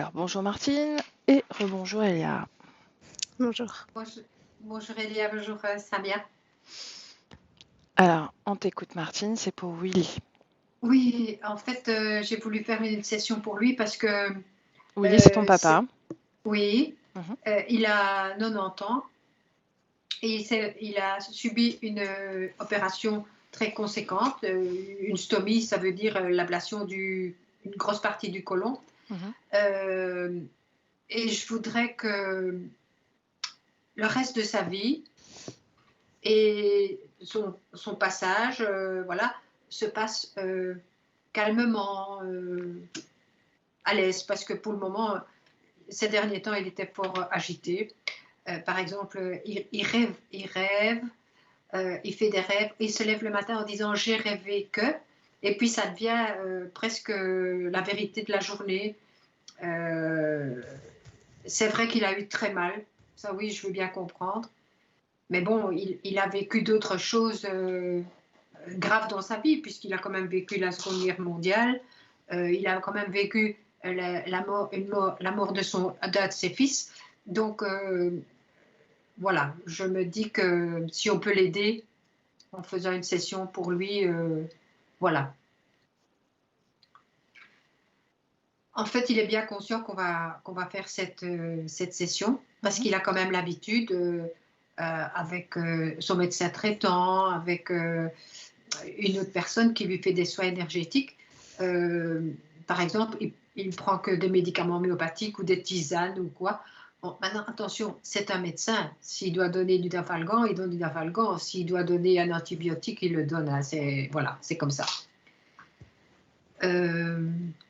Alors, bonjour Martine et rebonjour Elia. Bonjour. Bonjour Elia, bonjour Samia. Alors, on t'écoute Martine, c'est pour Willy. Oui, en fait, j'ai voulu faire une session pour lui parce que... Willy, c'est ton papa. Oui, Mhm. il a 90 ans et il a subi une opération très conséquente. Une stomie, ça veut dire l'ablation d'une grosse partie du côlon. Mhm. Et je voudrais que le reste de sa vie et son passage, voilà, se passe calmement, à l'aise, parce que pour le moment, ces derniers temps, il était fort agité. Par exemple, il rêve, il fait des rêves, il se lève le matin en disant j'ai rêvé que, et puis ça devient presque la vérité de la journée. C'est vrai qu'il a eu très mal, ça oui, je veux bien comprendre. Mais bon, il a vécu d'autres choses graves dans sa vie, puisqu'il a quand même vécu la Seconde Guerre mondiale. Il a quand même vécu la mort d'un de ses fils. Donc, voilà, je me dis que si on peut l'aider en faisant une session pour lui, voilà. En fait, il est bien conscient qu'on va faire cette session, parce qu'il a quand même l'habitude, avec son médecin traitant, avec une autre personne qui lui fait des soins énergétiques. Par exemple, il ne prend que des médicaments homéopathiques ou des tisanes ou quoi. Bon, maintenant, attention, c'est un médecin. S'il doit donner du dafalgan, il donne du dafalgan. S'il doit donner un antibiotique, il le donne. Hein. Voilà, c'est comme ça.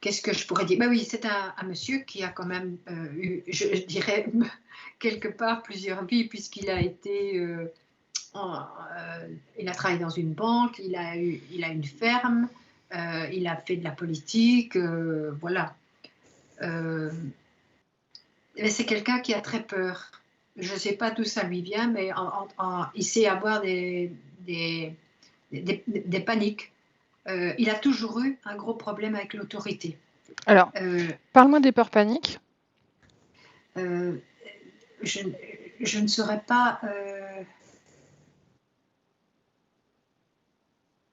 Qu'est-ce que je pourrais dire? Ben oui, c'est un monsieur qui a quand même eu, je dirais, quelque part plusieurs vies, puisqu'il a été... il a travaillé dans une banque, il a une ferme, il a fait de la politique, voilà. Mais c'est quelqu'un qui a très peur. Je ne sais pas d'où ça lui vient, mais il sait avoir des paniques. Il a toujours eu un gros problème avec l'autorité. Alors, parle-moi des peurs paniques. Je ne saurais pas...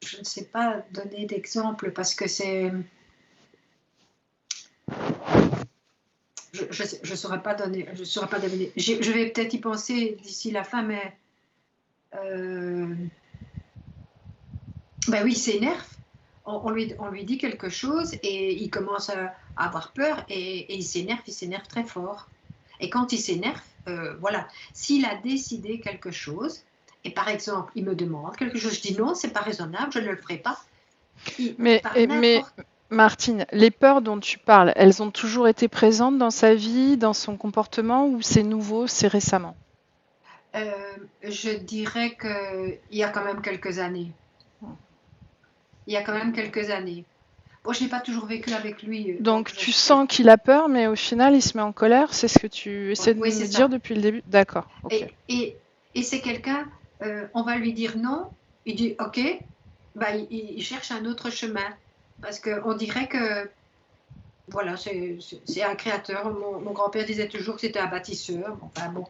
je ne sais pas donner d'exemple parce que c'est... Je saurais pas donner. Je vais peut-être y penser d'ici la fin, mais... ben oui, il s'énerve. On lui dit quelque chose et il commence à avoir peur et il s'énerve très fort. Et quand il s'énerve, voilà, s'il a décidé quelque chose, et par exemple, il me demande quelque chose, je dis non, c'est pas raisonnable, je ne le ferai pas. Mais Martine, les peurs dont tu parles, elles ont toujours été présentes dans sa vie, dans son comportement, ou c'est nouveau, c'est récemment? Je dirais qu'il y a quand même quelques années. Il y a quand même quelques années. Bon, je n'ai pas toujours vécu avec lui. Donc tu sens qu'il a peur, mais au final, il se met en colère. C'est ce que tu essaies de Oui, me c'est dire ça. depuis le début? D'accord, ok. Et c'est quelqu'un, on va lui dire non, il dit ok, bah, il cherche un autre chemin. Parce qu'on dirait que, voilà, c'est un créateur. Mon grand-père disait toujours que c'était un bâtisseur. Enfin bon.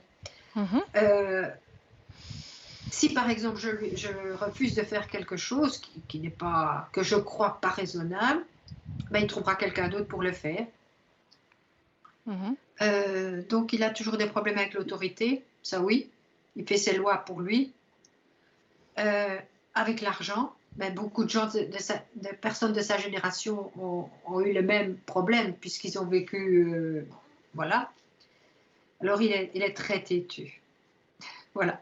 Si par exemple je refuse de faire quelque chose qui n'est pas, que je crois pas raisonnable, ben, il trouvera quelqu'un d'autre pour le faire. Donc il a toujours des problèmes avec l'autorité, ça oui, il fait ses lois pour lui. Avec l'argent, ben, beaucoup de gens, de personnes de sa génération ont eu le même problème puisqu'ils ont vécu, voilà. Alors il est très têtu, voilà.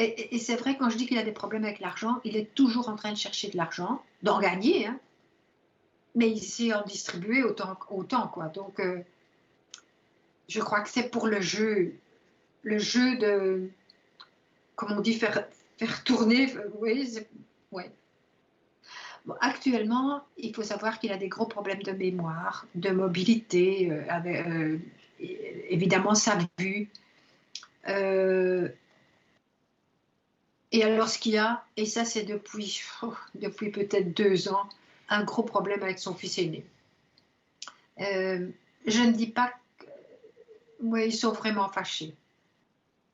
Et c'est vrai, quand je dis qu'il a des problèmes avec l'argent, il est toujours en train de chercher de l'argent, d'en gagner, hein, mais il sait en distribuer autant quoi. Donc, je crois que c'est pour le jeu de, comme on dit, faire tourner. Oui, ouais. Bon, actuellement, il faut savoir qu'il a des gros problèmes de mémoire, de mobilité, évidemment sa vue. Et alors, ce qu'il y a, et ça c'est depuis peut-être 2 ans, un gros problème avec son fils aîné. je ne dis pas que... Oui, ils sont vraiment fâchés.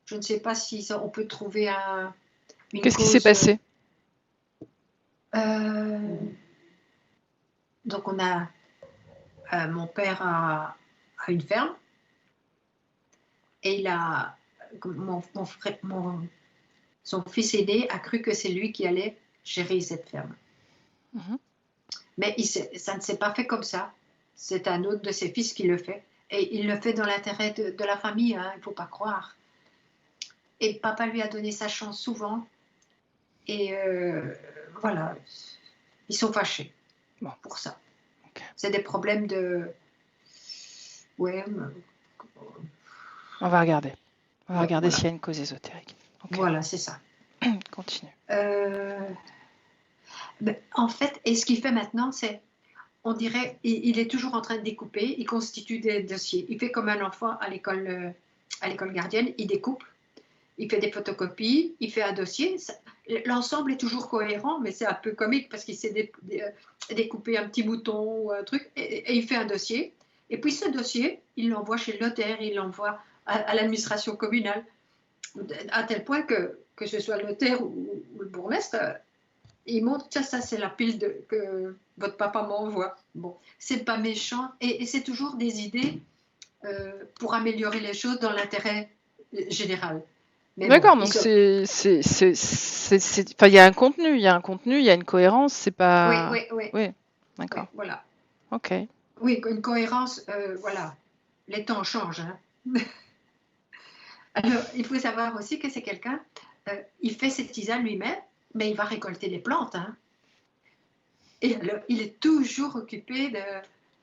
Je ne sais pas si on peut trouver une Qu'est-ce qui s'est cause. passé? Donc on a mon père a une ferme et son fils aîné a cru que c'est lui qui allait gérer cette ferme. Mhm. Mais ça ne s'est pas fait comme ça. C'est un autre de ses fils qui le fait. Et il le fait dans l'intérêt de la famille, hein, il ne faut pas croire. Et papa lui a donné sa chance souvent. Et voilà, ils sont fâchés pour ça. Okay. C'est des problèmes de... Ouais. On va regarder. On va regarder s'il y a une cause ésotérique. Okay. Voilà, c'est ça. Continue. En fait, et ce qu'il fait maintenant, c'est, on dirait, il est toujours en train de découper, il constitue des dossiers. Il fait comme un enfant à l'école gardienne, il découpe, il fait des photocopies, il fait un dossier. L'ensemble est toujours cohérent, mais c'est un peu comique parce qu'il sait découper un petit bouton ou un truc, et il fait un dossier. Et puis ce dossier, il l'envoie chez le notaire, il l'envoie à l'administration communale, à tel point que ce soit le notaire ou le bourgmestre, il montre, ça c'est la pile que votre papa m'envoie. Bon, c'est pas méchant, et c'est toujours des idées pour améliorer les choses dans l'intérêt général. D'accord, bon, donc il y a un contenu, il y a une cohérence, c'est pas... Oui, d'accord. Oui, voilà. Ok. Oui, une cohérence, voilà. Les temps changent. Hein. Alors, il faut savoir aussi que c'est quelqu'un, il fait ses tisanes lui-même, mais il va récolter les plantes. Hein. Et alors, il est toujours occupé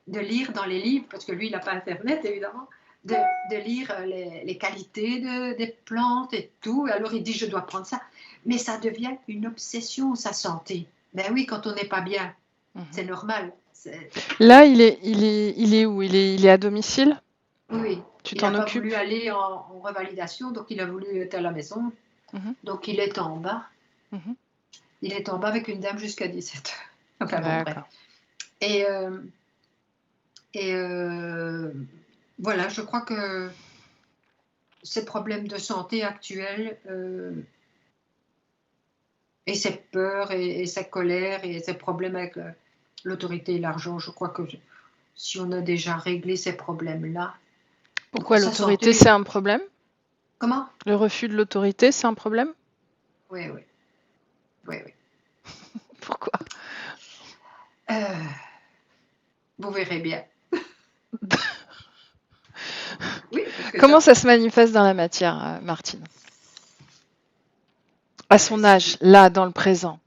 de lire dans les livres, parce que lui, il n'a pas Internet, évidemment, de lire les qualités des plantes et tout. Alors, il dit, je dois prendre ça. Mais ça devient une obsession, sa santé. Ben oui, quand on n'est pas bien, c'est normal. Là, il est où? Il est à domicile? Oui. Tu il n'a pas occupes? voulu aller en revalidation, donc il a voulu être à la maison. Donc, il est en bas. Il est en bas avec une dame jusqu'à 17h. Enfin, bon, bref. Et voilà, je crois que ces problèmes de santé actuels et ces peurs et ces colères et ces problèmes avec l'autorité et l'argent, je crois que si on a déjà réglé ces problèmes-là... Pourquoi l'autorité, c'est un problème? Comment? Le refus de l'autorité, c'est un problème? Oui. Pourquoi? Vous verrez bien. Oui, parce que comment ça se manifeste dans la matière, Martine? À son âge, là, dans le présent.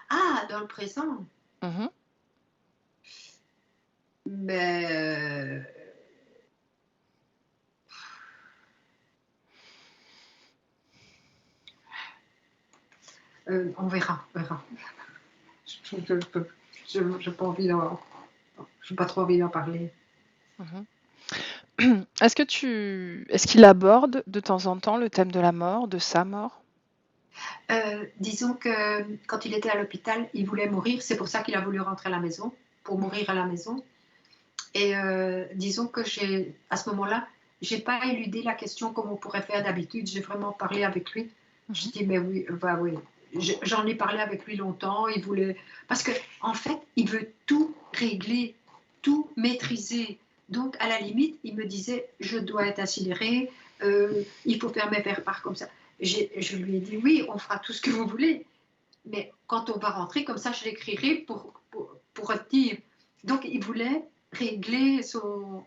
Ah, dans le présent. Mais... on verra. Je n'ai pas envie je n'ai pas trop envie d'en parler. Est-ce qu'il aborde de temps en temps le thème de la mort, de sa mort? Disons que quand il était à l'hôpital, il voulait mourir. C'est pour ça qu'il a voulu rentrer à la maison, pour mourir à la maison. Et disons que à ce moment-là, je n'ai pas éludé la question comme on pourrait faire d'habitude. J'ai vraiment parlé avec lui. Je dis, mais oui, oui. J'en ai parlé avec lui longtemps. Il voulait... Parce qu'en fait, il veut tout régler, tout maîtriser. Donc, à la limite, il me disait, je dois être incinéré, il faut faire mes faire-part comme ça. Je lui ai dit, oui, on fera tout ce que vous voulez. Mais quand on va rentrer, comme ça, je l'écrirai pour dire. Donc, il voulait régler son...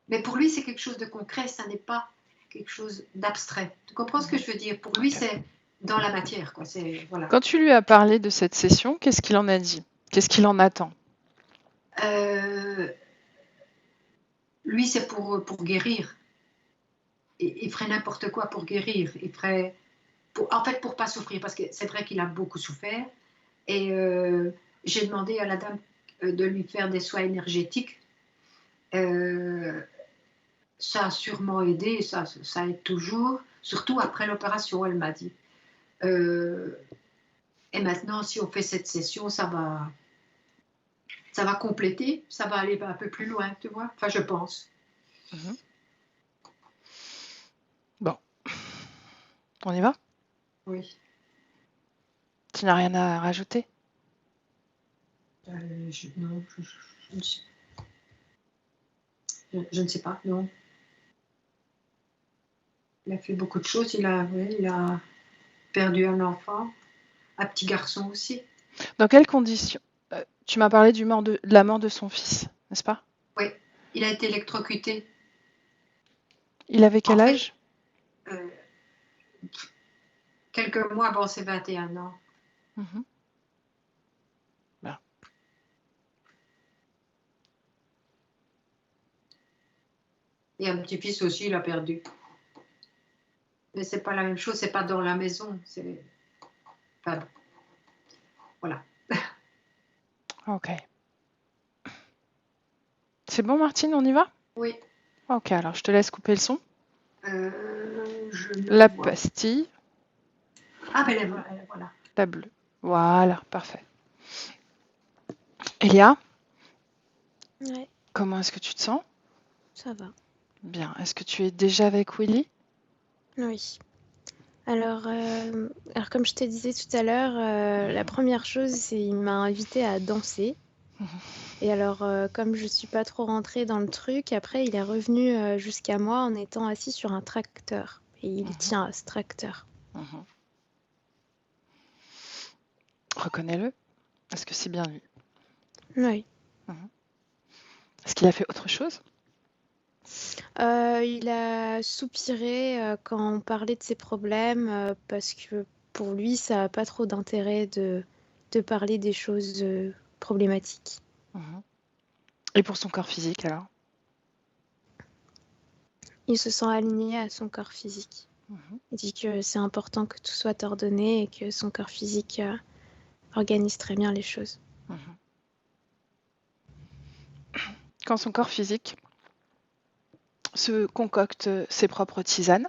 Mais pour lui, c'est quelque chose de concret, ça n'est pas quelque chose d'abstrait. Tu comprends ce que je veux dire? Pour lui, c'est dans la matière, quoi. Voilà. Quand tu lui as parlé de cette session, qu'est-ce qu'il en a dit? Qu'est-ce qu'il en attend? Lui, c'est pour guérir. Il ferait n'importe quoi pour guérir. Il ferait... en fait, pour pas souffrir, parce que c'est vrai qu'il a beaucoup souffert. Et j'ai demandé à la dame de lui faire des soins énergétiques. Ça a sûrement aidé, ça aide toujours, surtout après l'opération, elle m'a dit. Et maintenant, si on fait cette session, ça va ça va compléter, ça va aller un peu plus loin, tu vois. Enfin, je pense. Mhm. Bon, on y va? Oui. Tu n'as rien à rajouter? Non, je ne sais pas, non. Il a fait beaucoup de choses. Il a perdu un enfant, un petit garçon aussi. Dans quelles conditions? Tu m'as parlé de la mort de son fils, n'est-ce pas? Oui, il a été électrocuté. Il avait En quel fait, âge? euh, quelques mois avant ses 21 ans. Mhm. Bien. Et un petit-fils aussi, il a perdu. Mais c'est pas la même chose, c'est pas dans la maison. Enfin, voilà. Ok. C'est bon, Martine, on y va? Oui, Ok, alors je te laisse couper le son. je ne La vois. pastille, Ah, ben voilà. la bleue. Voilà, parfait. Elia, Ouais, comment est-ce que tu te sens? ça va. Bien. Est-ce que tu es déjà avec Willy? Oui. Alors comme je te disais tout à l'heure, la première chose, c'est il m'a invité à danser. Et alors, comme je suis pas trop rentrée dans le truc, après, il est revenu jusqu'à moi en étant assis sur un tracteur. Et il tient à ce tracteur. Mhm. Reconnais-le. Est-ce que c'est bien lui? Oui. Est-ce qu'il a fait autre chose? Il a soupiré quand on parlait de ses problèmes parce que pour lui, ça n'a pas trop d'intérêt de parler des choses problématiques. Mhm. Et pour son corps physique, alors? Il se sent aligné à son corps physique. Mhm. Il dit que c'est important que tout soit ordonné et que son corps physique organise très bien les choses. Mhm. Quand son corps physique se concocte ses propres tisanes,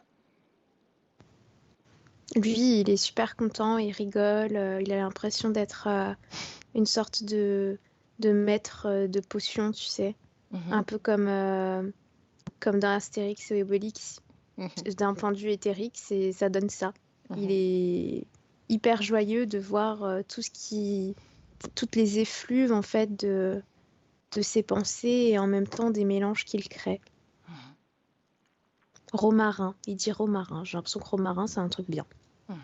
Lui, il est super content, il rigole, il a l'impression d'être une sorte de maître de potions, tu sais. Un peu comme dans Astérix et Obélix. Mhm. D'un point de vue éthérique, ça donne ça. Il Mhm. est hyper joyeux de voir toutes les effluves en fait de ses pensées et en même temps des mélanges qu'il crée. Romarin, il dit romarin. J'ai l'impression que romarin, c'est un truc bien. Mhm.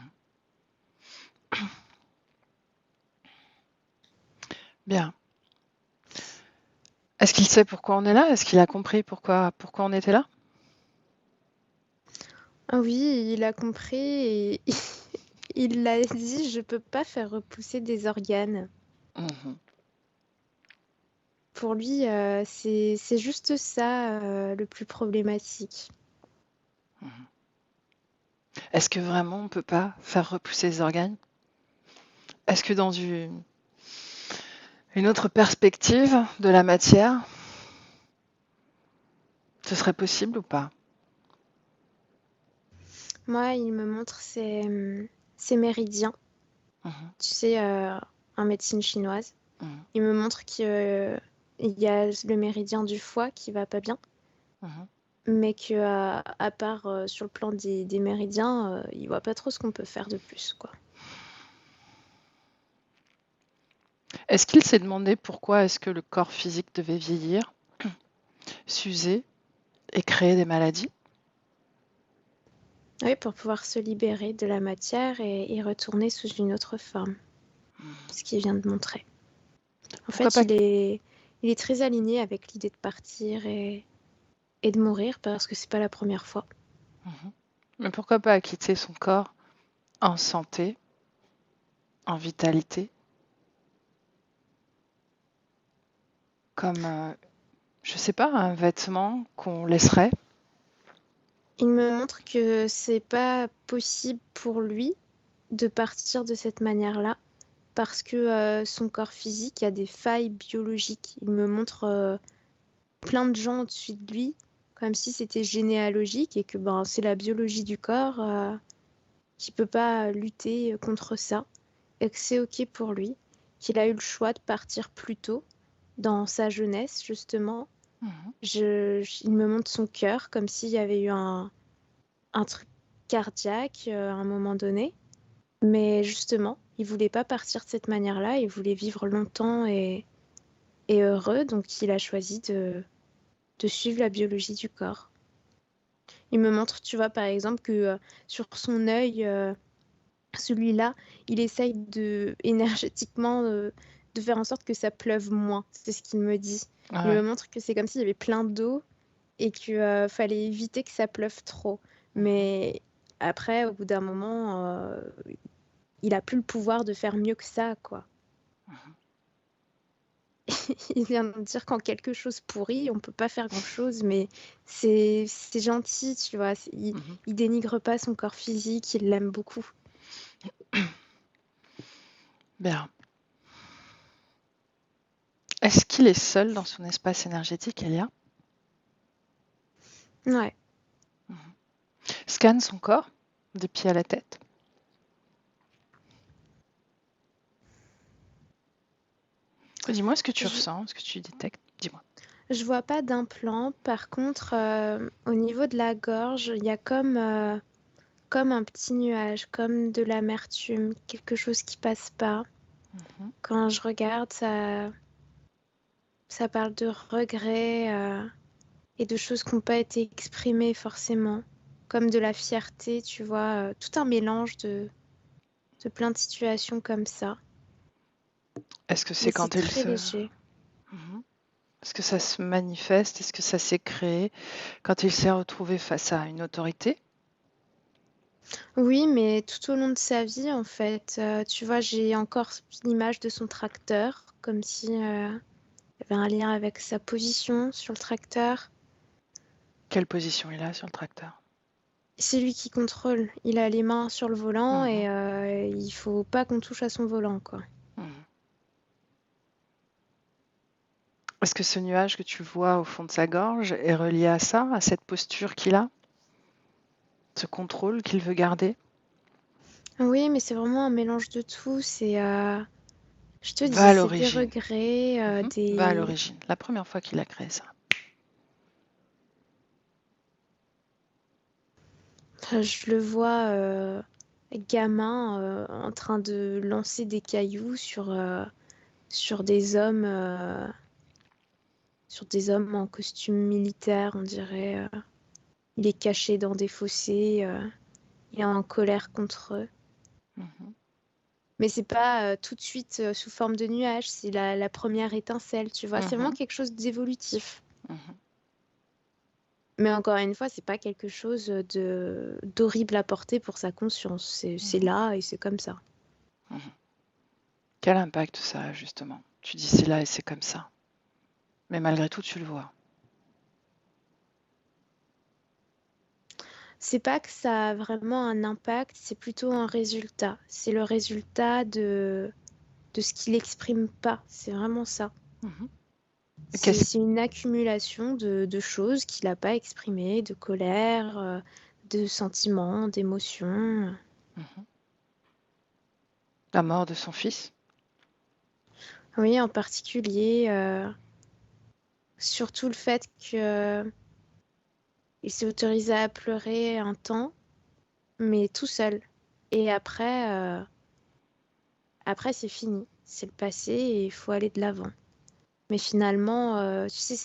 Bien. Est-ce qu'il sait pourquoi on est là? Est-ce qu'il a compris pourquoi on était là? Ah oui, il a compris et il l'a dit, je peux pas faire repousser des organes. Mhm. Pour lui, c'est juste ça le plus problématique. Est-ce que vraiment on ne peut pas faire repousser les organes? Est-ce que dans une autre perspective de la matière, ce serait possible ou pas? Moi, il me montre ses méridiens, Mhm. tu sais, en médecine chinoise. Mhm. Il me montre qu'il y a le méridien du foie qui va pas bien, Mhm. mais que à part sur le plan des méridiens, il voit pas trop ce qu'on peut faire de plus, quoi. Est-ce qu'il s'est demandé pourquoi est-ce que le corps physique devait vieillir, s'user et créer des maladies? Oui, pour pouvoir se libérer de la matière et y retourner sous une autre forme, ce qu'il vient de montrer. En Pourquoi fait, pas? il est très aligné avec l'idée de partir et de mourir parce que c'est pas la première fois. Mhm. Mais pourquoi pas quitter son corps en santé, en vitalité, comme, je sais pas, un vêtement qu'on laisserait? Il me montre que c'est pas possible pour lui de partir de cette manière-là parce que son corps physique a des failles biologiques. Il me montre plein de gens au-dessus de lui comme si c'était généalogique et que ben, c'est la biologie du corps qui peut pas lutter contre ça et que c'est ok pour lui, qu'il a eu le choix de partir plus tôt dans sa jeunesse, justement. Mhm. Il me montre son cœur, comme s'il y avait eu un truc cardiaque à un moment donné. Mais justement, il voulait pas partir de cette manière-là, il voulait vivre longtemps et heureux, donc il a choisi de suivre la biologie du corps. Il me montre, tu vois, par exemple, que sur son œil, celui-là, il essaye énergétiquement de faire en sorte que ça pleuve moins. C'est ce qu'il me dit. Ah Il me ouais. montre que c'est comme s'il y avait plein d'eau et qu'il fallait éviter que ça pleuve trop. Mhm. Mais après, au bout d'un moment, il a plus le pouvoir de faire mieux que ça, quoi. Mhm. Il vient de dire quand quelque chose pourrit, on peut pas faire grand-chose, mais c'est gentil, tu vois. Mhm. Il dénigre pas son corps physique, il l'aime beaucoup. Bien. Est-ce qu'il est seul dans son espace énergétique, Elia? Ouais. Scanne son corps, des pieds à la tête. Dis-moi ce que tu Je, ressens, ce que tu détectes. Dis-moi. je vois pas d'implant. Par contre, au niveau de la gorge, il y a comme un petit nuage, comme de l'amertume, quelque chose qui passe pas. Mhm. Quand je regarde, ça parle de regrets et de choses qui n'ont pas été exprimées forcément, comme de la fierté, tu vois, tout un mélange de plein de situations comme ça. Est-ce que Mais c'est c'est quand il très se... léger. Mhm. Est-ce que ça se manifeste? Est-ce que ça s'est créé quand il s'est retrouvé face à une autorité? Oui, mais tout au long de sa vie, en fait, tu vois, j'ai encore l'image de son tracteur, comme si il y avait un lien avec sa position sur le tracteur. Quelle position il a sur le tracteur? C'est lui qui contrôle. Il a les mains sur le volant et Mhm. il faut pas qu'on touche à son volant, quoi. Mhm. Est-ce que ce nuage que tu vois au fond de sa gorge est relié à ça, à cette posture qu'il a, ce contrôle qu'il veut garder? Oui, mais c'est vraiment un mélange de tout. Je te Va dis, à c'est des l'origine. regrets, Mhm. Va à l'origine. La première fois qu'il a créé ça. Je le vois gamin en train de lancer des cailloux sur sur des hommes en costume militaire, on dirait. Il est caché dans des fossés, il est en colère contre eux. Mhm. Mais c'est pas tout de suite sous forme de nuage, c'est la première étincelle, tu vois. C'est vraiment Mhm. quelque chose d'évolutif. Mhm. Mais encore une fois, c'est pas quelque chose d'horrible à porter pour sa conscience. C'est Mhm. là et c'est comme ça. Mhm. Quel impact ça a justement? Tu dis c'est là et c'est comme ça. Mais malgré tout, tu le vois. C'est pas que ça a vraiment un impact, c'est plutôt un résultat. C'est le résultat de ce qu'il exprime pas. C'est vraiment ça. Mhm. Qu'est-ce... C'est une accumulation de choses qu'il n'a pas exprimées, de colère, de sentiments, d'émotions. Mhm. La mort de son fils? Oui, en particulier, surtout le fait que il s'est autorisé à pleurer un temps, mais tout seul. Et après c'est fini. C'est le passé et il faut aller de l'avant. Mais finalement, tu sais,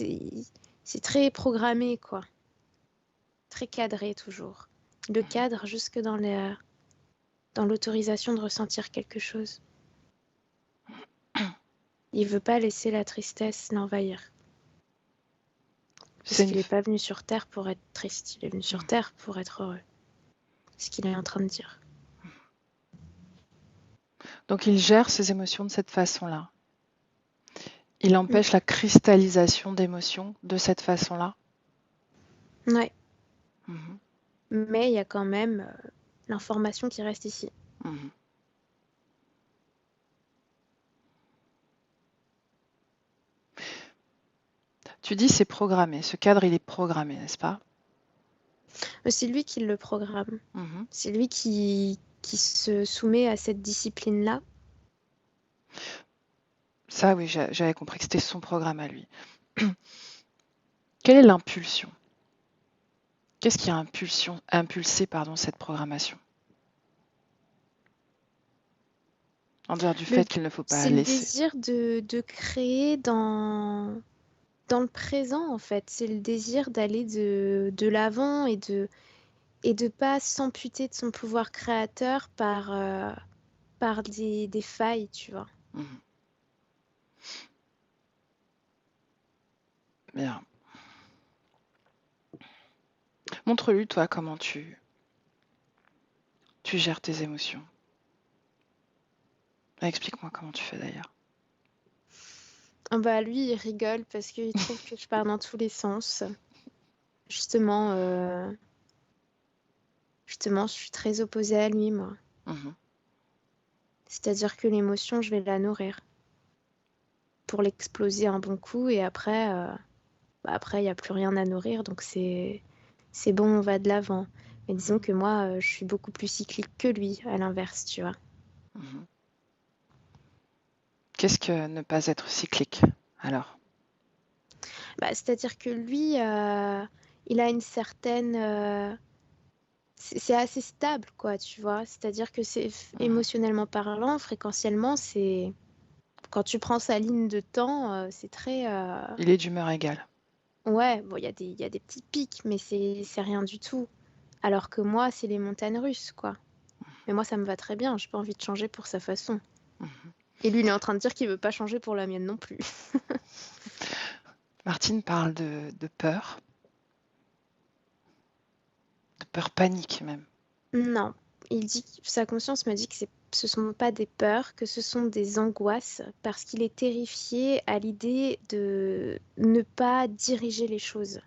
c'est très programmé, quoi. Très cadré toujours. Le cadre jusque dans l'autorisation de ressentir quelque chose. Il veut pas laisser la tristesse l'envahir. Parce C'est une... qu'il n'est pas venu sur Terre pour être triste. Il est venu sur Mhm. Terre pour être heureux. C'est ce qu'il est en train de dire. Donc il gère ses émotions de cette façon-là. Il Mm. empêche la cristallisation d'émotions de cette façon-là. Ouais. Mhm. Mais il y a quand même l'information qui reste ici. Mhm. Tu dis c'est programmé. Ce cadre, il est programmé, n'est-ce pas? C'est lui qui le programme. Mhm. C'est lui qui se soumet à cette discipline-là. Ça, oui, j'avais compris que c'était son programme à lui. Quelle est l'impulsion? Qu'est-ce qui a impulsé cette programmation? En dehors du Le- fait qu'il ne faut pas C'est le laisser. désir de créer dans le présent, en fait. C'est le désir d'aller de l'avant et de pas s'amputer de son pouvoir créateur par des failles, tu vois. Mhm. Bien. Montre-lui, toi, comment tu gères tes émotions. Explique-moi comment tu fais d'ailleurs. Ah bah lui, il rigole parce qu'il trouve que je pars dans tous les sens. Justement, justement, je suis très opposée à lui, moi. Mhm. C'est-à-dire que l'émotion, je vais la nourrir pour l'exploser un bon coup et après, après, il n'y a plus rien à nourrir, donc c'est bon, on va de l'avant. Mais disons que moi, je suis beaucoup plus cyclique que lui, à l'inverse, tu vois. Mhm. Qu'est-ce que ne pas être cyclique alors? Bah, c'est-à-dire que lui, il a une certaine... c'est assez stable, quoi, tu vois. C'est-à-dire que c'est Mhm. émotionnellement parlant, fréquentiellement, c'est... Quand tu prends sa ligne de temps, c'est très... Il est d'humeur égale. Ouais, bon, il y a des petits pics, mais c'est rien du tout. Alors que moi, c'est les montagnes russes, quoi. Mais moi, ça me va très bien, j'ai pas envie de changer pour sa façon. Mhm. Et lui, il est en train de dire qu'il veut pas changer pour la mienne non plus. Martine parle de peur panique même. Non, il dit, sa conscience me dit que ce sont pas des peurs, que ce sont des angoisses, parce qu'il est terrifié à l'idée de ne pas diriger les choses.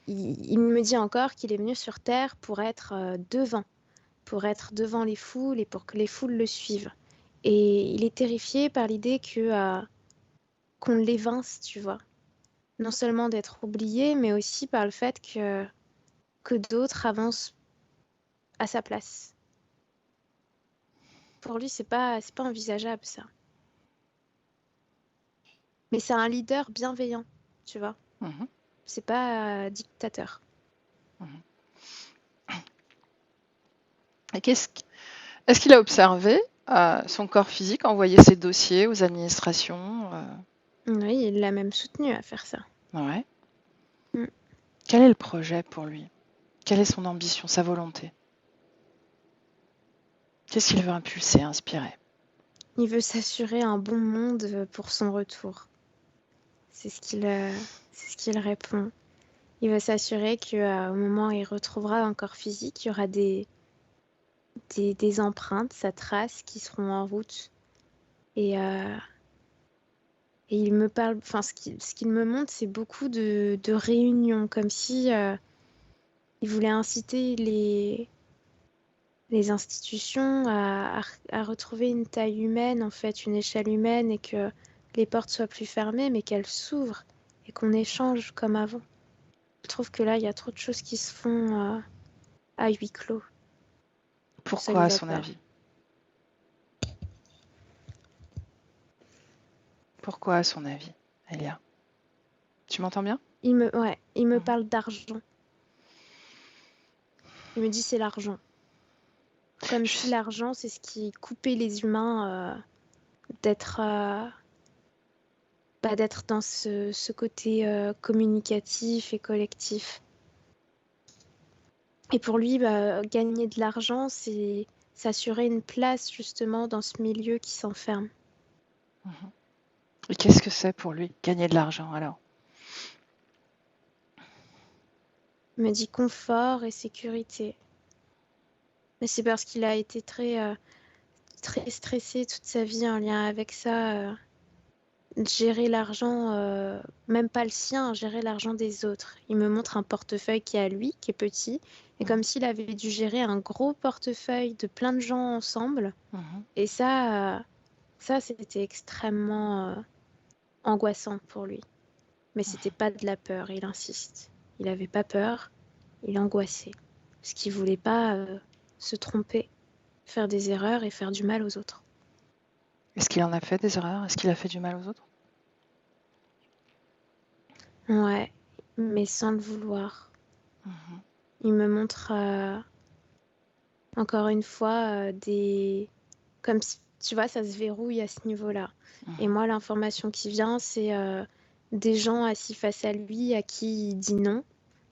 Il me dit encore qu'il est venu sur Terre pour être devant les foules et pour que les foules le suivent. Et il est terrifié par l'idée qu'on l'évince, tu vois. Non seulement d'être oublié, mais aussi par le fait que d'autres avancent à sa place. Pour lui, c'est pas envisageable, ça. Mais c'est un leader bienveillant, tu vois. Mhm. C'est pas dictateur. Mhm. Et est-ce qu'il a observé son corps physique, envoyé ses dossiers aux administrations? Oui, il l'a même soutenu à faire ça. Ouais. Mm. Quel est le projet pour lui? Quelle est son ambition, sa volonté? Qu'est-ce qu'il veut impulser, inspirer? Il veut s'assurer un bon monde pour son retour. C'est ce qu'il répond. Il veut s'assurer qu'au moment où il retrouvera un corps physique, il y aura des empreintes, sa trace qui seront en route. Et, euh, et il me parle, enfin, ce qu'il me montre, c'est beaucoup de réunions, comme si il voulait inciter les institutions à retrouver une taille humaine, en fait, une échelle humaine, et que les portes soient plus fermées, mais qu'elles s'ouvrent et qu'on échange comme avant. Je trouve que là, il y a trop de choses qui se font à huis clos. Ça Pourquoi, lui à va son pas. avis? Pourquoi, à son avis, Elia? Tu m'entends bien? Ouais, il me Mhm. parle d'argent. Il me dit c'est l'argent. Comme si Je- l'argent, c'est ce qui coupait les humains d'être d'être dans ce côté communicatif et collectif. Et pour lui, gagner de l'argent, c'est s'assurer une place justement dans ce milieu qui s'enferme. Mhm. Et qu'est-ce que c'est pour lui, gagner de l'argent alors? Il me dit confort et sécurité. Mais c'est parce qu'il a été très stressé toute sa vie en lien avec ça. Gérer l'argent, même pas le sien, gérer l'argent des autres. Il me montre un portefeuille qui est à lui, qui est petit, et comme Mhm. s'il avait dû gérer un gros portefeuille de plein de gens ensemble. Mhm. Et ça c'était extrêmement angoissant pour lui. Mais c'était pas de la peur, il insiste. Il avait pas peur, il angoissait. Parce qu'il voulait pas se tromper, faire des erreurs et faire du mal aux autres. Est-ce qu'il en a fait des erreurs? Est-ce qu'il a fait du mal aux autres? Ouais, mais sans le vouloir. Mhm. Il me montre encore une fois comme si, tu vois, ça se verrouille à ce niveau-là. Et Mhm. moi, l'information qui vient, c'est des gens assis face à lui à qui il dit non,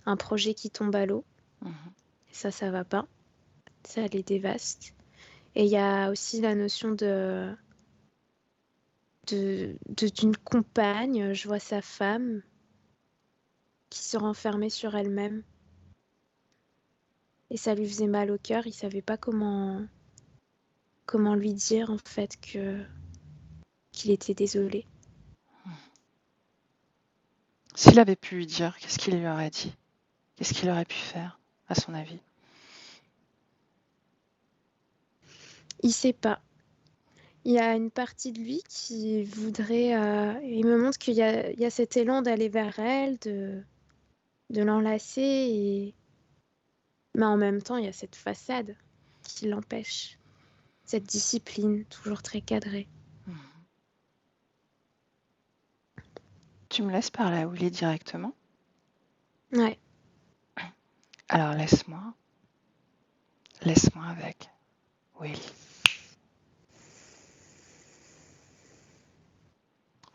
un projet qui tombe à l'eau. Mhm. Ça va pas. Ça les dévaste. Et il y a aussi la notion d'une compagne. Je vois sa femme qui se renfermait sur elle-même. Et ça lui faisait mal au cœur. Il savait pas comment lui dire en fait qu'il était désolé. S'il avait pu lui dire, qu'est-ce qu'il lui aurait dit? Qu'est-ce qu'il aurait pu faire, à son avis? Il sait pas. Il y a une partie de lui qui voudrait. Il me montre qu'il y a cet élan d'aller vers elle, de l'enlacer, mais en même temps, il y a cette façade qui l'empêche. Cette discipline, toujours très cadrée. Mhm. Tu me laisses parler à Willy directement? Ouais, Alors laisse-moi avec Willy.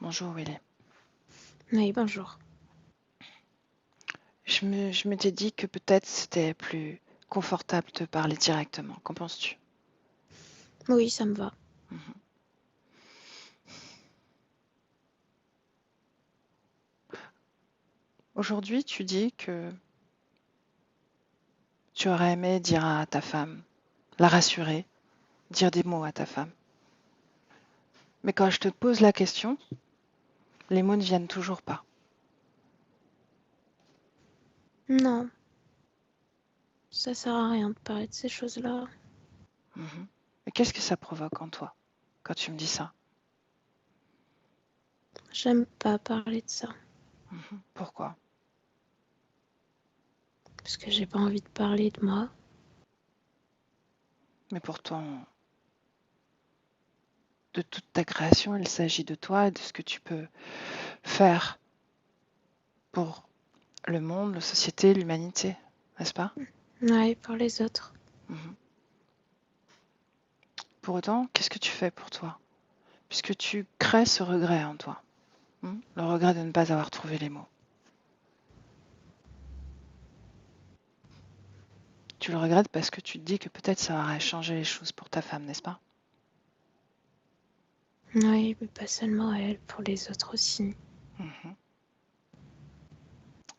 Bonjour Willy. oui, bonjour. Je m'étais dit que peut-être c'était plus confortable de parler directement. Qu'en penses-tu? Oui, ça me va. Mhm. Aujourd'hui, tu dis que tu aurais aimé dire à ta femme, la rassurer, dire des mots à ta femme. Mais quand je te pose la question, les mots ne viennent toujours pas. Non, ça sert à rien de parler de ces choses-là. Mhm. Et qu'est-ce que ça provoque en toi quand tu me dis ça? J'aime pas parler de ça. Mhm. Pourquoi? Parce que j'ai pas envie de parler de moi. Mais pourtant, de toute ta création, il s'agit de toi et de ce que tu peux faire pour le monde, la société, l'humanité, n'est-ce pas? Ouais, pour les autres. Mhm. Pour autant, qu'est-ce que tu fais pour toi? Puisque tu crées ce regret en toi, le regret de ne pas avoir trouvé les mots. Tu le regrettes parce que tu te dis que peut-être ça aurait changé les choses pour ta femme, n'est-ce pas? Oui, mais pas seulement elle, pour les autres aussi. Mhm.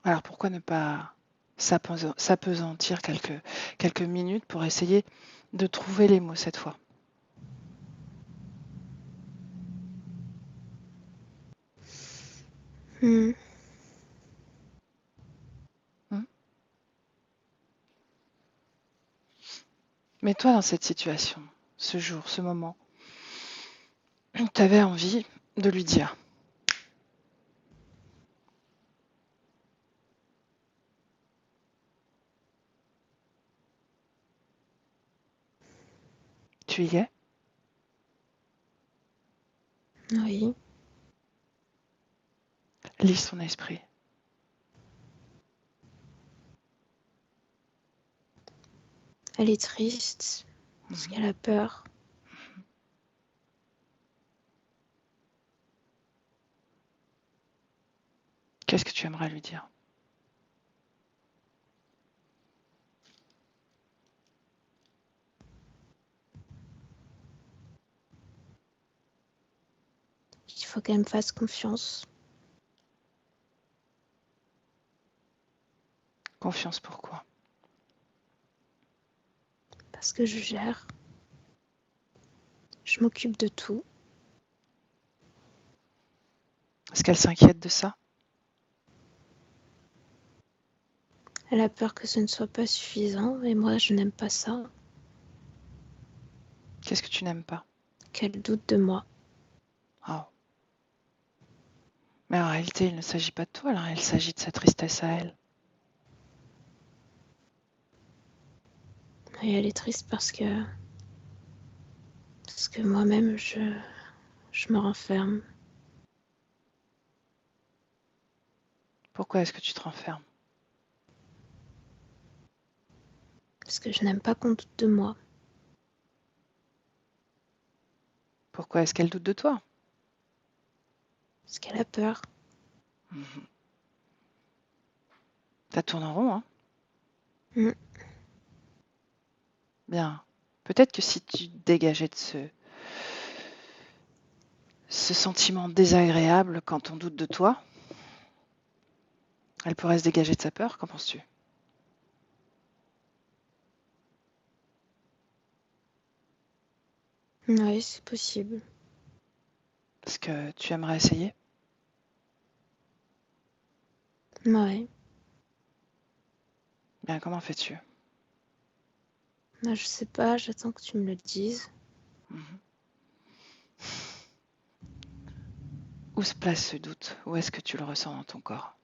Alors pourquoi ne pas s'apesantir quelques minutes pour essayer de trouver les mots cette fois? Hmm. Hmm. Mets-toi dans cette situation, ce jour, ce moment. Tu avais envie de lui dire. Tu y es? Oui, Lis son esprit. elle est triste parce Mhm. qu'elle a peur. Qu'est-ce que tu aimerais lui dire? Il faut qu'elle me fasse confiance Confiance pourquoi? parce que je gère. Je m'occupe de tout. Est-ce qu'elle s'inquiète de ça? Elle a peur que ce ne soit pas suffisant et moi je n'aime pas ça. Qu'est-ce que tu n'aimes pas? Qu'elle doute de moi. Oh. Mais en réalité, il ne s'agit pas de toi, là. Il s'agit de sa tristesse à elle. Et elle est triste parce que moi-même je me renferme. Pourquoi est-ce que tu te renfermes? Parce que je n'aime pas qu'on doute de moi. Pourquoi est-ce qu'elle doute de toi? Parce qu'elle a peur. Mhm. Ça tourne en rond, hein? Mm. Bien. Peut-être que si tu te dégageais de ce sentiment désagréable quand on doute de toi, elle pourrait se dégager de sa peur, qu'en penses-tu? Oui, c'est possible. Est-ce que tu aimerais essayer? Ouais. Bien, comment fais-tu? Je sais pas, j'attends que tu me le dises. Mhm. Où se place ce doute? Où est-ce que tu le ressens dans ton corps?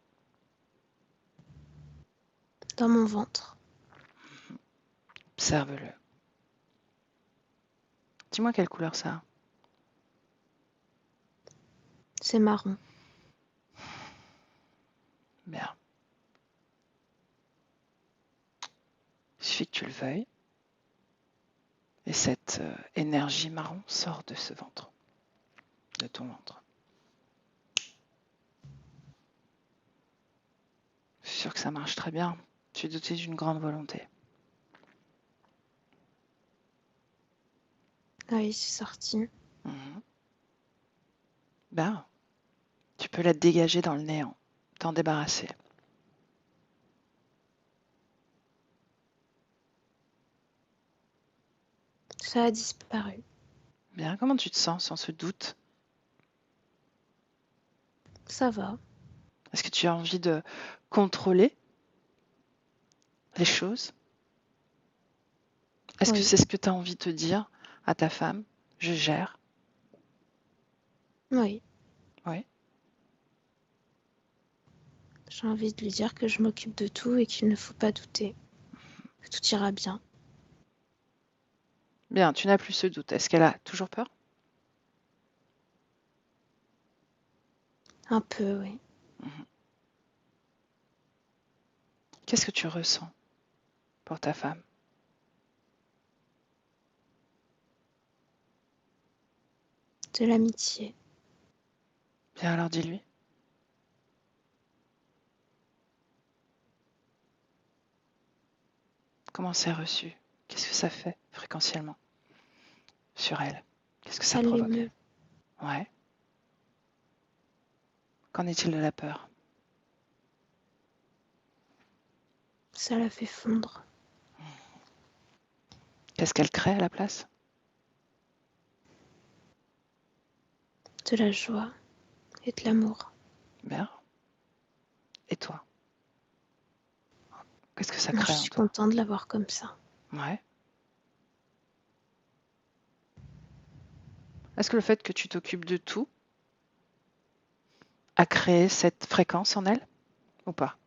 Dans mon ventre. Observe-le. Dis-moi quelle couleur ça a. C'est marron. Bien. Il suffit que tu le veuilles. Et cette énergie marron sort de ce ventre, de ton ventre. Je suis sûre que ça marche très bien. Tu es doté d'une grande volonté. Oui, c'est sorti. Mhm. Ben, tu peux la dégager dans le néant, t'en débarrasser. Ça a disparu. Bien, comment tu te sens sans ce doute? Ça va. Est-ce que tu as envie de contrôler les choses? Est-ce que Oui. c'est ce que tu as envie de te dire à ta femme? Je gère. Oui. Oui. J'ai envie de lui dire que je m'occupe de tout et qu'il ne faut pas douter. Que tout ira bien. Bien, tu n'as plus ce doute. Est-ce qu'elle a toujours peur? Un peu, oui. Mhm. Qu'est-ce que tu ressens pour ta femme? De l'amitié. Bien, alors dis-lui. Comment c'est reçu? Qu'est-ce que ça fait fréquentiellement sur elle? Qu'est-ce que ça Ça provoque? l'émeut. Ouais. Qu'en est-il de la peur? Ça la fait fondre. Qu'est-ce qu'elle crée à la place? De la joie et de l'amour. Bien. Et toi? Qu'est-ce que ça Moi, je crée en suis toi? contente de l'avoir comme ça. Ouais. Est-ce que le fait que tu t'occupes de tout a créé cette fréquence en elle ou pas?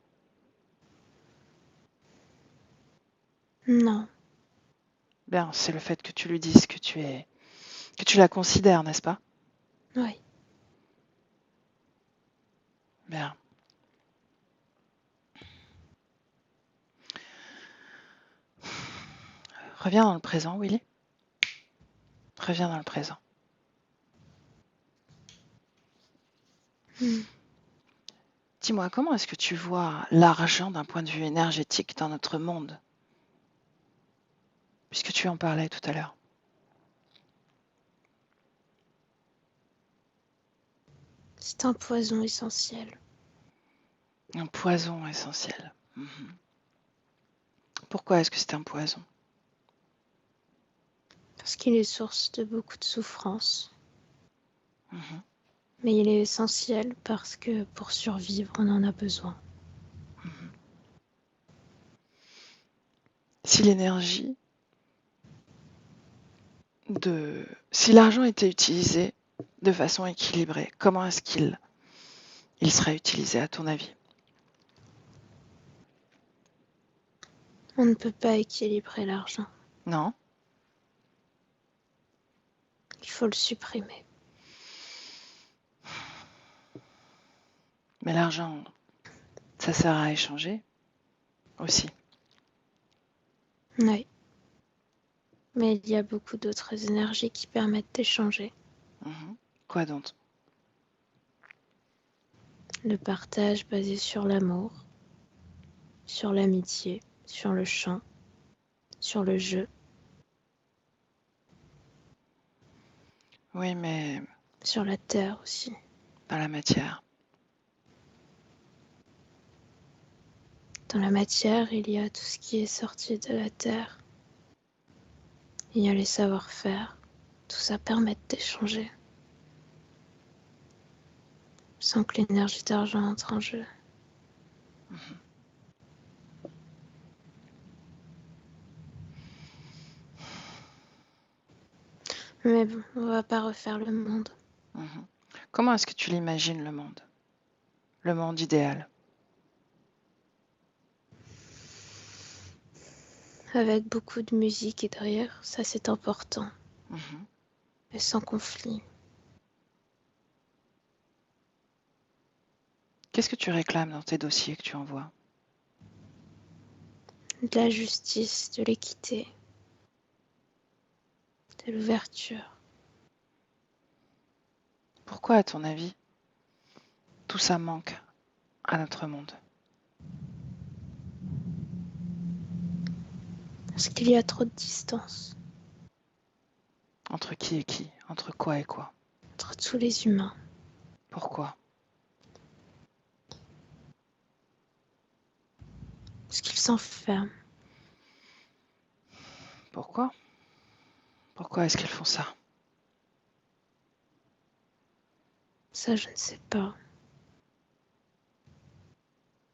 Non. Bien, c'est le fait que tu lui dises que tu la considères, n'est-ce pas? Oui. Bien. Reviens dans le présent, Willy. Reviens dans le présent. Hmm. Dis-moi, comment est-ce que tu vois l'argent d'un point de vue énergétique dans notre monde? Puisque tu en parlais tout à l'heure. C'est un poison essentiel. Un poison essentiel. Mhm. Pourquoi est-ce que c'est un poison? Parce qu'il est source de beaucoup de souffrance. Mhm. Mais il est essentiel parce que pour survivre, on en a besoin. Mhm. Si l'énergie si l'argent était utilisé de façon équilibrée, comment est-ce qu'il serait utilisé à ton avis? On ne peut pas équilibrer l'argent. Non? Il faut le supprimer. Mais l'argent, ça sert à échanger aussi. Oui. Mais il y a beaucoup d'autres énergies qui permettent d'échanger. Mhm. Quoi donc? Le partage basé sur l'amour, sur l'amitié, sur le chant, sur le jeu, Oui, mais sur la terre aussi. dans la matière. Dans la matière, il y a tout ce qui est sorti de la terre. Il y a les savoir-faire. Tout ça permet d'échanger sans que l'énergie d'argent entre en jeu. Mais bon, on va pas refaire le monde. Mhm. Comment est-ce que tu l'imagines, le monde? Le monde idéal? Avec beaucoup de musique et de rire, ça c'est important. Mhm. Mais sans conflit. Qu'est-ce que tu réclames dans tes dossiers que tu envoies? De la justice, de l'équité, de l'ouverture. Pourquoi, à ton avis, tout ça manque à notre monde? Parce qu'il y a trop de distance Entre qui et qui? Entre quoi et quoi? entre tous les humains. Pourquoi? Parce qu'ils s'enferment. Pourquoi? Pourquoi est-ce qu'ils font ça? Ça, je ne sais pas.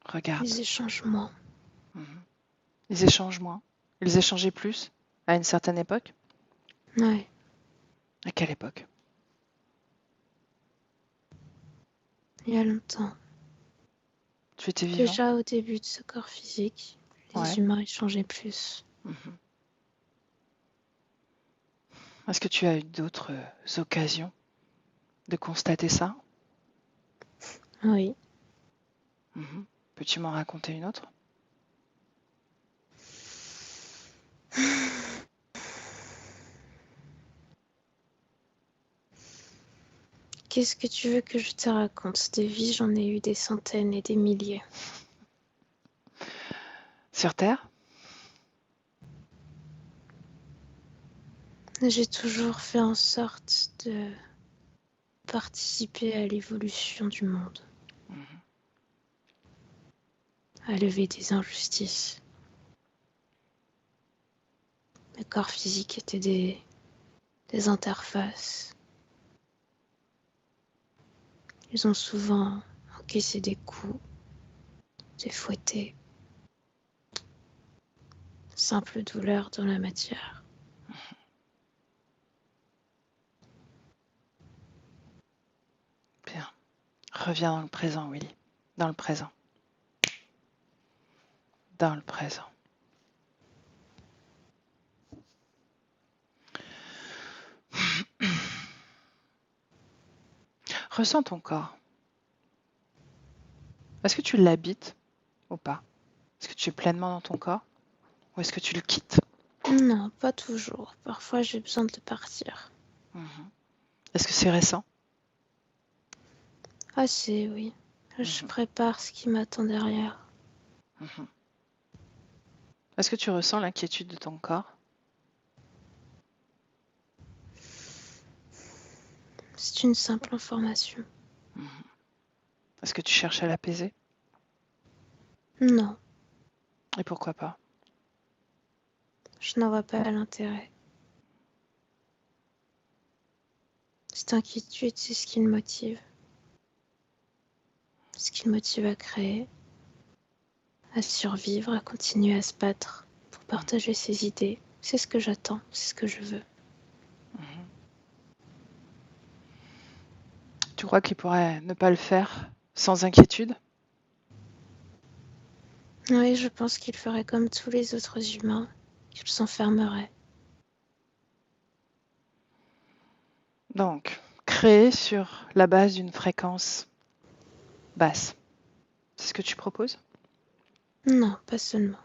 Regarde. Ils échangent moins. Mhm. Ils échangent moins. Ils échangeaient plus à une certaine époque? Ouais. À quelle époque? Il y a longtemps. Tu étais vivant? Déjà au début de ce corps physique, les Ouais. humains échangeaient plus. Mhm. Est-ce que tu as eu d'autres occasions de constater ça? Oui. Mhm. Peux-tu m'en raconter une autre? Qu'est-ce que tu veux que je te raconte? Des vies, j'en ai eu des centaines et des milliers. Sur Terre? J'ai toujours fait en sorte de participer à l'évolution du monde, Mhm. à lever des injustices. Les corps physiques étaient des interfaces. Ils ont souvent encaissé des coups, des fouettés, simple douleur dans la matière. Bien. Reviens dans le présent, Willy. Dans le présent. Dans le présent. Ressens ton corps. Est-ce que tu l'habites ou pas? Est-ce que tu es pleinement dans ton corps ou est-ce que tu le quittes? Non, pas toujours. Parfois, j'ai besoin de partir. Mhm. Est-ce que c'est récent? Assez, oui. Je Mhm. prépare ce qui m'attend derrière. Mhm. Est-ce que tu ressens l'inquiétude de ton corps? C'est une simple information. Mhm. Est-ce que tu cherches à l'apaiser? Non, Et pourquoi pas? je n'en vois pas l'intérêt. Cette inquiétude, c'est ce qui me motive. Ce qui me motive à créer, à survivre, à continuer à se battre pour partager ses idées. C'est ce que j'attends, c'est ce que je veux. Mhm. Tu crois qu'il pourrait ne pas le faire sans inquiétude? Oui, je pense qu'il ferait comme tous les autres humains, qu'il s'enfermerait. Donc, créer sur la base d'une fréquence basse. C'est ce que tu proposes? Non, pas seulement.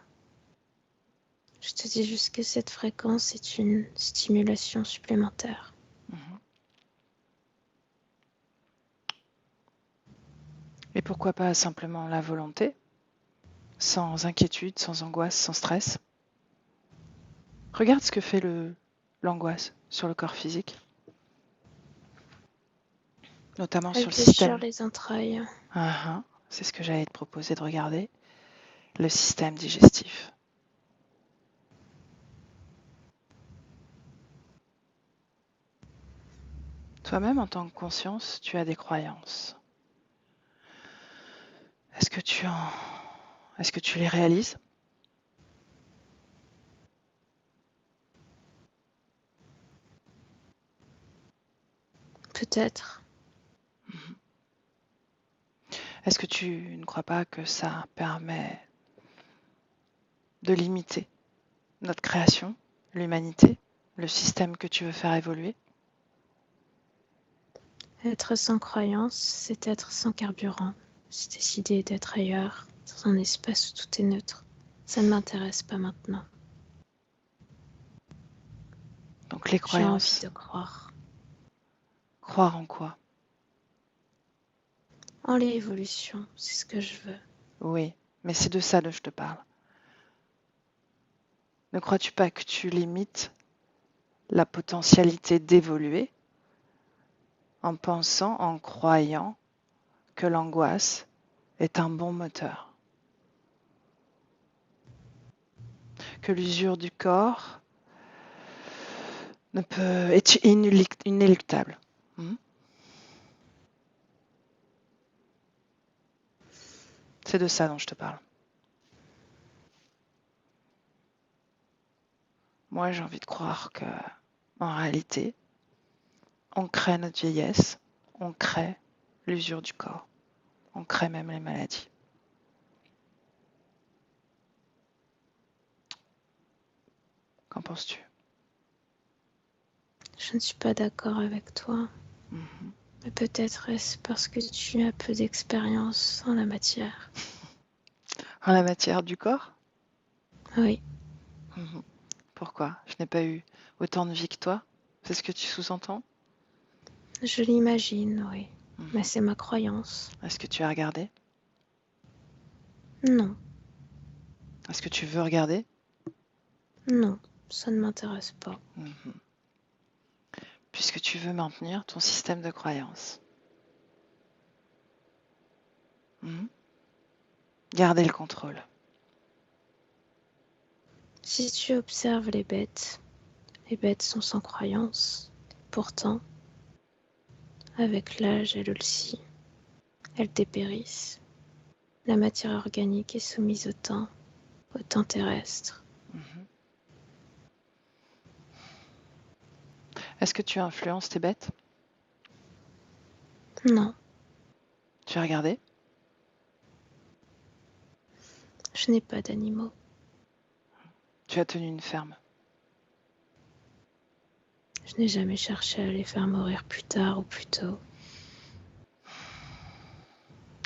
Je te dis juste que cette fréquence est une stimulation supplémentaire. Mhm. Et pourquoi pas simplement la volonté, sans inquiétude, sans angoisse, sans stress? Regarde ce que fait l'angoisse sur le corps physique, notamment Elle sur le déchire système. les entrailles. C'est ce que j'allais te proposer de regarder, le système digestif. Toi-même, en tant que conscience, tu as des croyances. Est-ce que tu les réalises? Peut-être. Est-ce que tu ne crois pas que ça permet de limiter notre création, l'humanité, le système que tu veux faire évoluer? Être sans croyance, c'est être sans carburant. C'est décider d'être ailleurs, dans un espace où tout est neutre. Ça ne m'intéresse pas maintenant. Donc les J'ai envie croyances, de croire croire en quoi? en l'évolution, c'est ce que je veux. Oui, mais c'est de ça dont je te parle. Ne crois-tu pas que tu limites la potentialité d'évoluer en pensant, en croyant que l'angoisse est un bon moteur? Que l'usure du corps est inéluctable. C'est de ça dont je te parle. Moi, j'ai envie de croire que, en réalité, on crée notre vieillesse, on crée l'usure du corps, on crée même les maladies. Qu'en penses-tu? Je ne suis pas d'accord avec toi. Mhm. Mais peut-être est-ce parce que tu as peu d'expérience en la matière. En la matière du corps? Oui, Mhm. Pourquoi? Je n'ai pas eu autant de vie que toi? C'est ce que tu sous-entends? je l'imagine, oui. Mais Mhm. c'est ma croyance. Est-ce que tu as regardé? Non, Est-ce que tu veux regarder? non, ça ne m'intéresse pas. Mhm. Puisque tu veux maintenir ton système de croyance. Mhm. Garder le contrôle. Si tu observes les bêtes sont sans croyance. Pourtant, avec l'âge, elles aussi, elles dépérissent. La matière organique est soumise au temps terrestre. Mhm. Est-ce que tu influences tes bêtes? Non, Tu as regardé? je n'ai pas d'animaux. Tu as tenu une ferme. Je n'ai jamais cherché à les faire mourir plus tard ou plus tôt.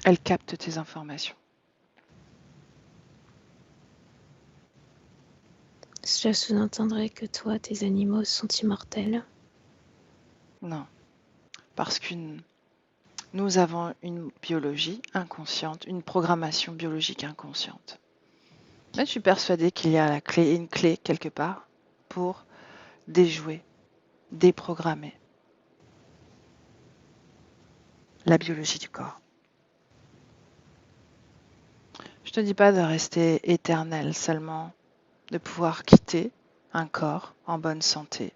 Elle capte tes informations. Cela sous-entendrait que toi, tes animaux sont immortels. Non, parce que nous avons une biologie inconsciente, une programmation biologique inconsciente. Mais je suis persuadée qu'il y a une clé quelque part pour déjouer, déprogrammer la biologie du corps. Je ne te dis pas de rester éternel, seulement de pouvoir quitter un corps en bonne santé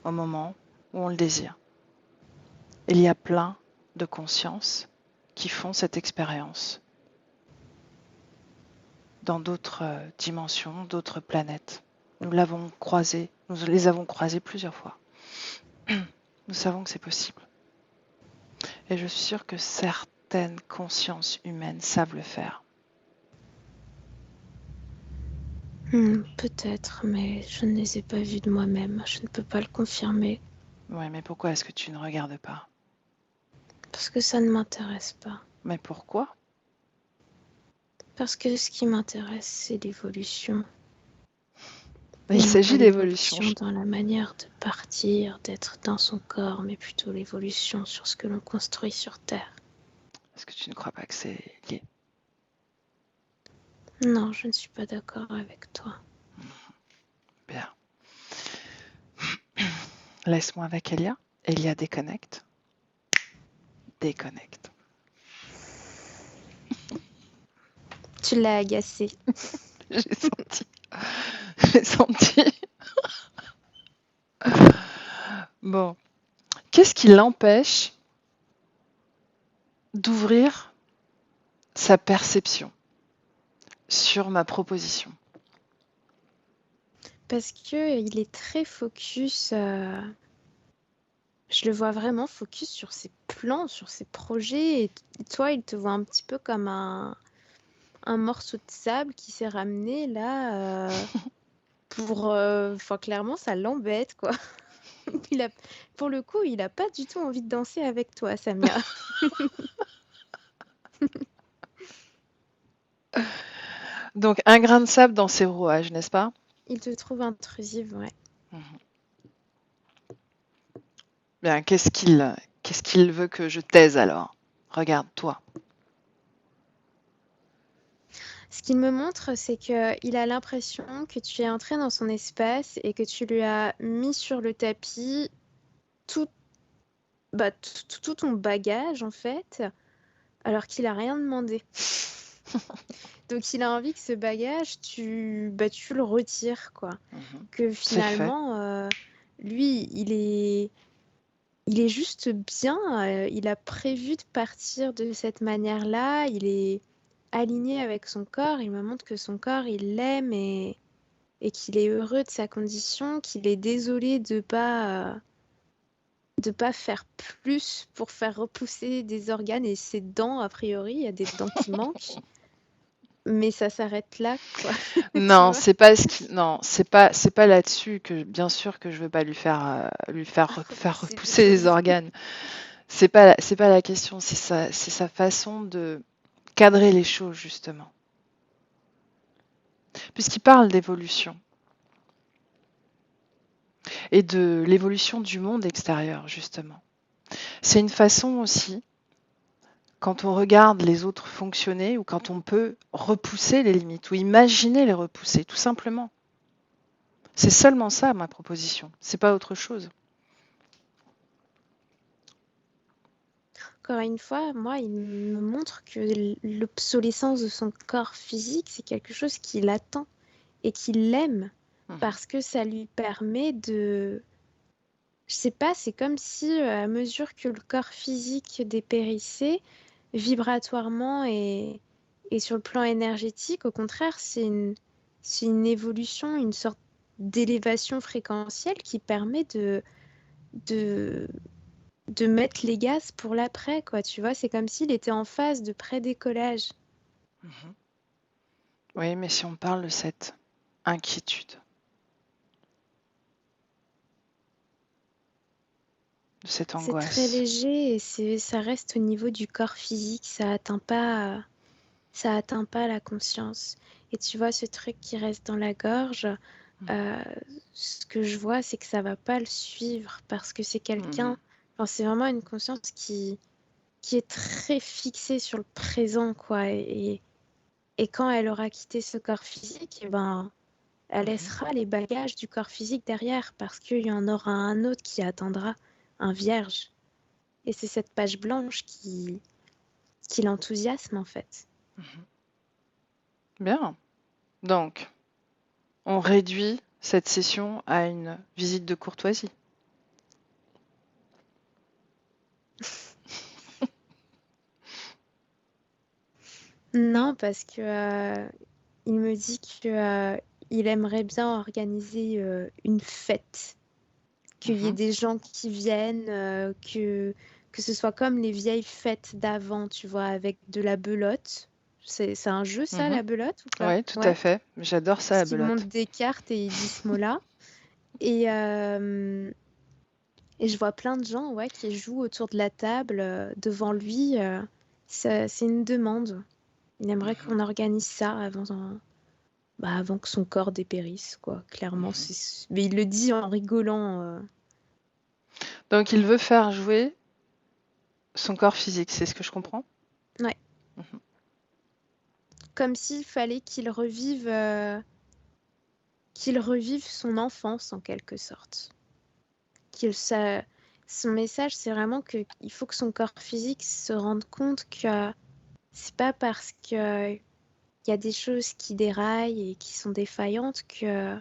au moment où on le désire. Il y a plein de consciences qui font cette expérience dans d'autres dimensions, d'autres planètes. Nous les avons croisées plusieurs fois. Nous savons que c'est possible. Et je suis sûre que certaines consciences humaines savent le faire. Peut-être, mais je ne les ai pas vus de moi-même. Je ne peux pas le confirmer Oui, mais pourquoi est-ce que tu ne regardes pas? parce que ça ne m'intéresse pas. Mais pourquoi? Parce que ce qui m'intéresse, c'est l'évolution. Il Et non s'agit pas d'évolution. l'évolution dans la manière de partir, d'être dans son corps, mais plutôt l'évolution sur ce que l'on construit sur Terre. Est-ce que tu ne crois pas que c'est lié? Non, je ne suis pas d'accord avec toi. Bien. Laisse-moi avec Elia. Elia déconnecte. Déconnecte. Tu l'as agacé. J'ai senti. J'ai senti. Bon. Qu'est-ce qui l'empêche d'ouvrir sa perception sur ma proposition? Parce que il est très focus, je le vois vraiment focus sur ses plans, sur ses projets. Et toi, il te voit un petit peu comme un morceau de sable qui s'est ramené là pour. Enfin, clairement, ça l'embête, quoi. Pour le coup, il a pas du tout envie de danser avec toi, Samia. Donc, un grain de sable dans ses rouages, n'est-ce pas? Il te trouve intrusive, ouais. Bien, qu'est-ce qu'il veut que je taise alors? Regarde, toi. Ce qu'il me montre, c'est qu'il a l'impression que tu es entré dans son espace et que tu lui as mis sur le tapis tout, tout ton bagage, en fait, alors qu'il a rien demandé. Donc, il a envie que ce bagage, tu le retires, quoi. Que C'est fait. finalement, lui, il est juste bien. Il a prévu de partir de cette manière-là. Il est aligné avec son corps. Il me montre que son corps, il l'aime et qu'il est heureux de sa condition, qu'il est désolé de pas faire plus pour faire repousser des organes et ses dents, a priori, il y a des dents qui manquent. Mais ça s'arrête là, quoi. Non, Tu vois. c'est pas là-dessus que bien sûr que je veux pas lui faire repousser les organes. C'est pas la question, c'est sa façon de cadrer les choses justement. Puisqu'il parle d'évolution et de l'évolution du monde extérieur justement. C'est une façon aussi, quand on regarde les autres fonctionner ou quand on peut repousser les limites ou imaginer les repousser, tout simplement. C'est seulement ça ma proposition, c'est pas autre chose. Encore une fois, moi, il me montre que l'obsolescence de son corps physique, c'est quelque chose qu'il attend et qu'il aime parce que ça lui permet de... Je sais pas, c'est comme si à mesure que le corps physique dépérissait, vibratoirement et sur le plan énergétique, au contraire, c'est une évolution, une sorte d'élévation fréquentielle qui permet de mettre les gaz pour l'après, quoi. Tu vois, c'est comme s'il était en phase de pré-décollage. Oui, mais si on parle de cette inquiétude, de cette angoisse. C'est très léger et ça reste au niveau du corps physique, ça atteint pas la conscience. Et tu vois, ce truc qui reste dans la gorge, ce que je vois, c'est que ça va pas le suivre parce que c'est quelqu'un, enfin, c'est vraiment une conscience qui est très fixée sur le présent, quoi. Et quand elle aura quitté ce corps physique, eh ben, elle laissera les bagages du corps physique derrière parce qu'il y en aura un autre qui attendra, un vierge. Et c'est cette page blanche qui l'enthousiasme, en fait. Bien. Donc, on réduit cette session à une visite de courtoisie. Non, parce que il me dit que il aimerait bien organiser une fête, qu'il y ait des gens qui viennent, que ce soit comme les vieilles fêtes d'avant, tu vois, avec de la belote. C'est un jeu, ça, la belote, ou pas? Oui, tout à Ouais. fait. J'adore ça, la Parce qu'il belote. monte des cartes et il dit ce mot-là. Et je vois plein de gens, ouais, qui jouent autour de la table devant lui. C'est une demande. Il aimerait Mhm, qu'on organise ça avant que son corps dépérisse, quoi. Clairement, mhm. mais il le dit en rigolant. Donc il veut faire jouer son corps physique, c'est ce que je comprends? Ouais. Mhm. Comme s'il fallait qu'il revive son enfance en quelque sorte. Son message, c'est vraiment qu'il faut que son corps physique se rende compte que c'est pas parce que il y a des choses qui déraillent et qui sont défaillantes que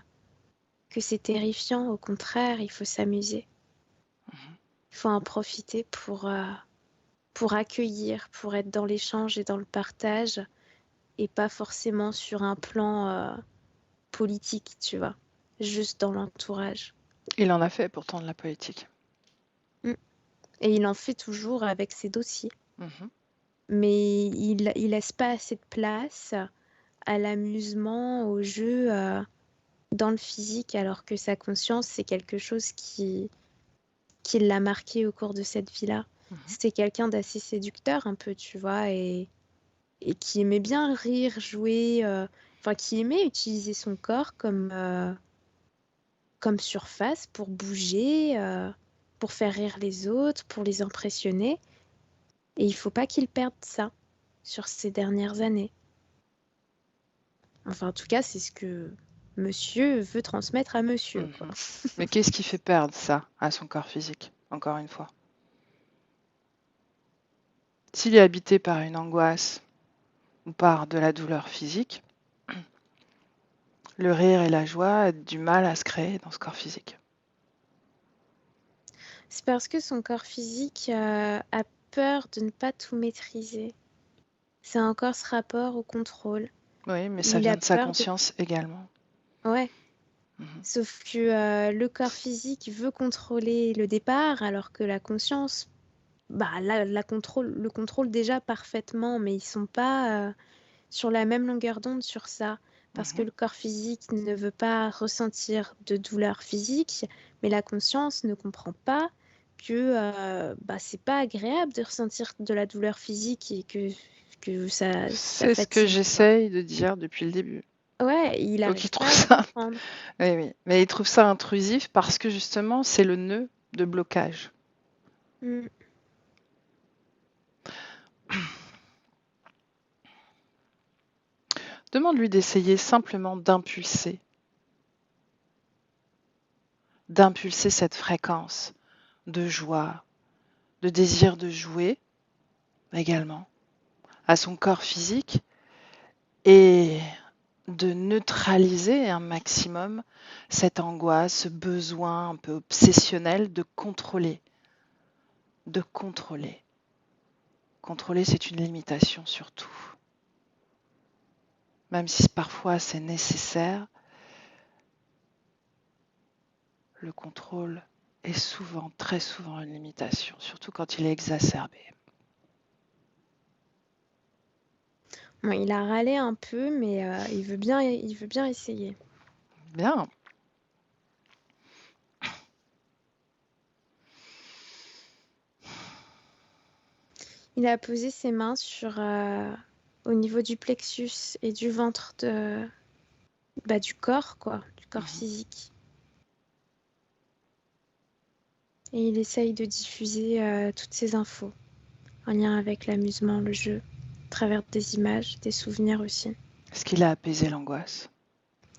c'est terrifiant. Au contraire, il faut s'amuser. Il faut en profiter pour accueillir, pour être dans l'échange et dans le partage, et pas forcément sur un plan politique, tu vois, juste dans l'entourage. Il en a fait pourtant de la politique. Mm. Et il en fait toujours avec ses dossiers. Mhm. Mais il laisse pas assez de place à l'amusement, au jeu, dans le physique, alors que sa conscience, c'est quelque chose qui l'a marqué au cours de cette vie-là. Mhm. C'était quelqu'un d'assez séducteur un peu, tu vois, et qui aimait bien rire, jouer, enfin qui aimait utiliser son corps comme surface pour bouger, pour faire rire les autres, pour les impressionner. Et il faut pas qu'il perde ça sur ces dernières années. Enfin, en tout cas, c'est ce que monsieur veut transmettre à monsieur, quoi. Mhm. Mais qu'est-ce qui fait perdre ça à son corps physique, encore une fois? S'il est habité par une angoisse ou par de la douleur physique, le rire et la joie ont du mal à se créer dans ce corps physique. C'est parce que son corps physique a peur de ne pas tout maîtriser. C'est encore ce rapport au contrôle. Oui, mais ça Il vient a de sa peur de... conscience également. Ouais, Mhm. sauf que le corps physique veut contrôler le départ, alors que la conscience, bah, le contrôle déjà parfaitement, mais ils sont pas sur la même longueur d'onde sur ça. Parce que Mhm. le corps physique ne veut pas ressentir de douleur physique, mais la conscience ne comprend pas que bah, c'est pas agréable de ressentir de la douleur physique et que ça C'est ce que fatigue, quoi. j'essaye de dire depuis le début. Ouais, il Donc il n'arrive trouve pas à ça, comprendre. oui, oui, mais il trouve ça intrusif parce que justement c'est le nœud de blocage. Mm. Demande-lui d'essayer simplement d'impulser cette fréquence de joie, de désir de jouer également à son corps physique et de neutraliser un maximum cette angoisse, ce besoin un peu obsessionnel de contrôler, de contrôler. Contrôler, c'est une limitation surtout. Même si parfois c'est nécessaire, le contrôle est souvent, très souvent une limitation, surtout quand il est exacerbé. Bon, il a râlé un peu, mais il veut bien essayer. Bien. Il a posé ses mains au niveau du plexus et du ventre du corps, quoi, du corps Mhm. physique. Et il essaye de diffuser toutes ces infos en lien avec l'amusement, le jeu, à travers des images, des souvenirs aussi. Est-ce qu'il a apaisé l'angoisse?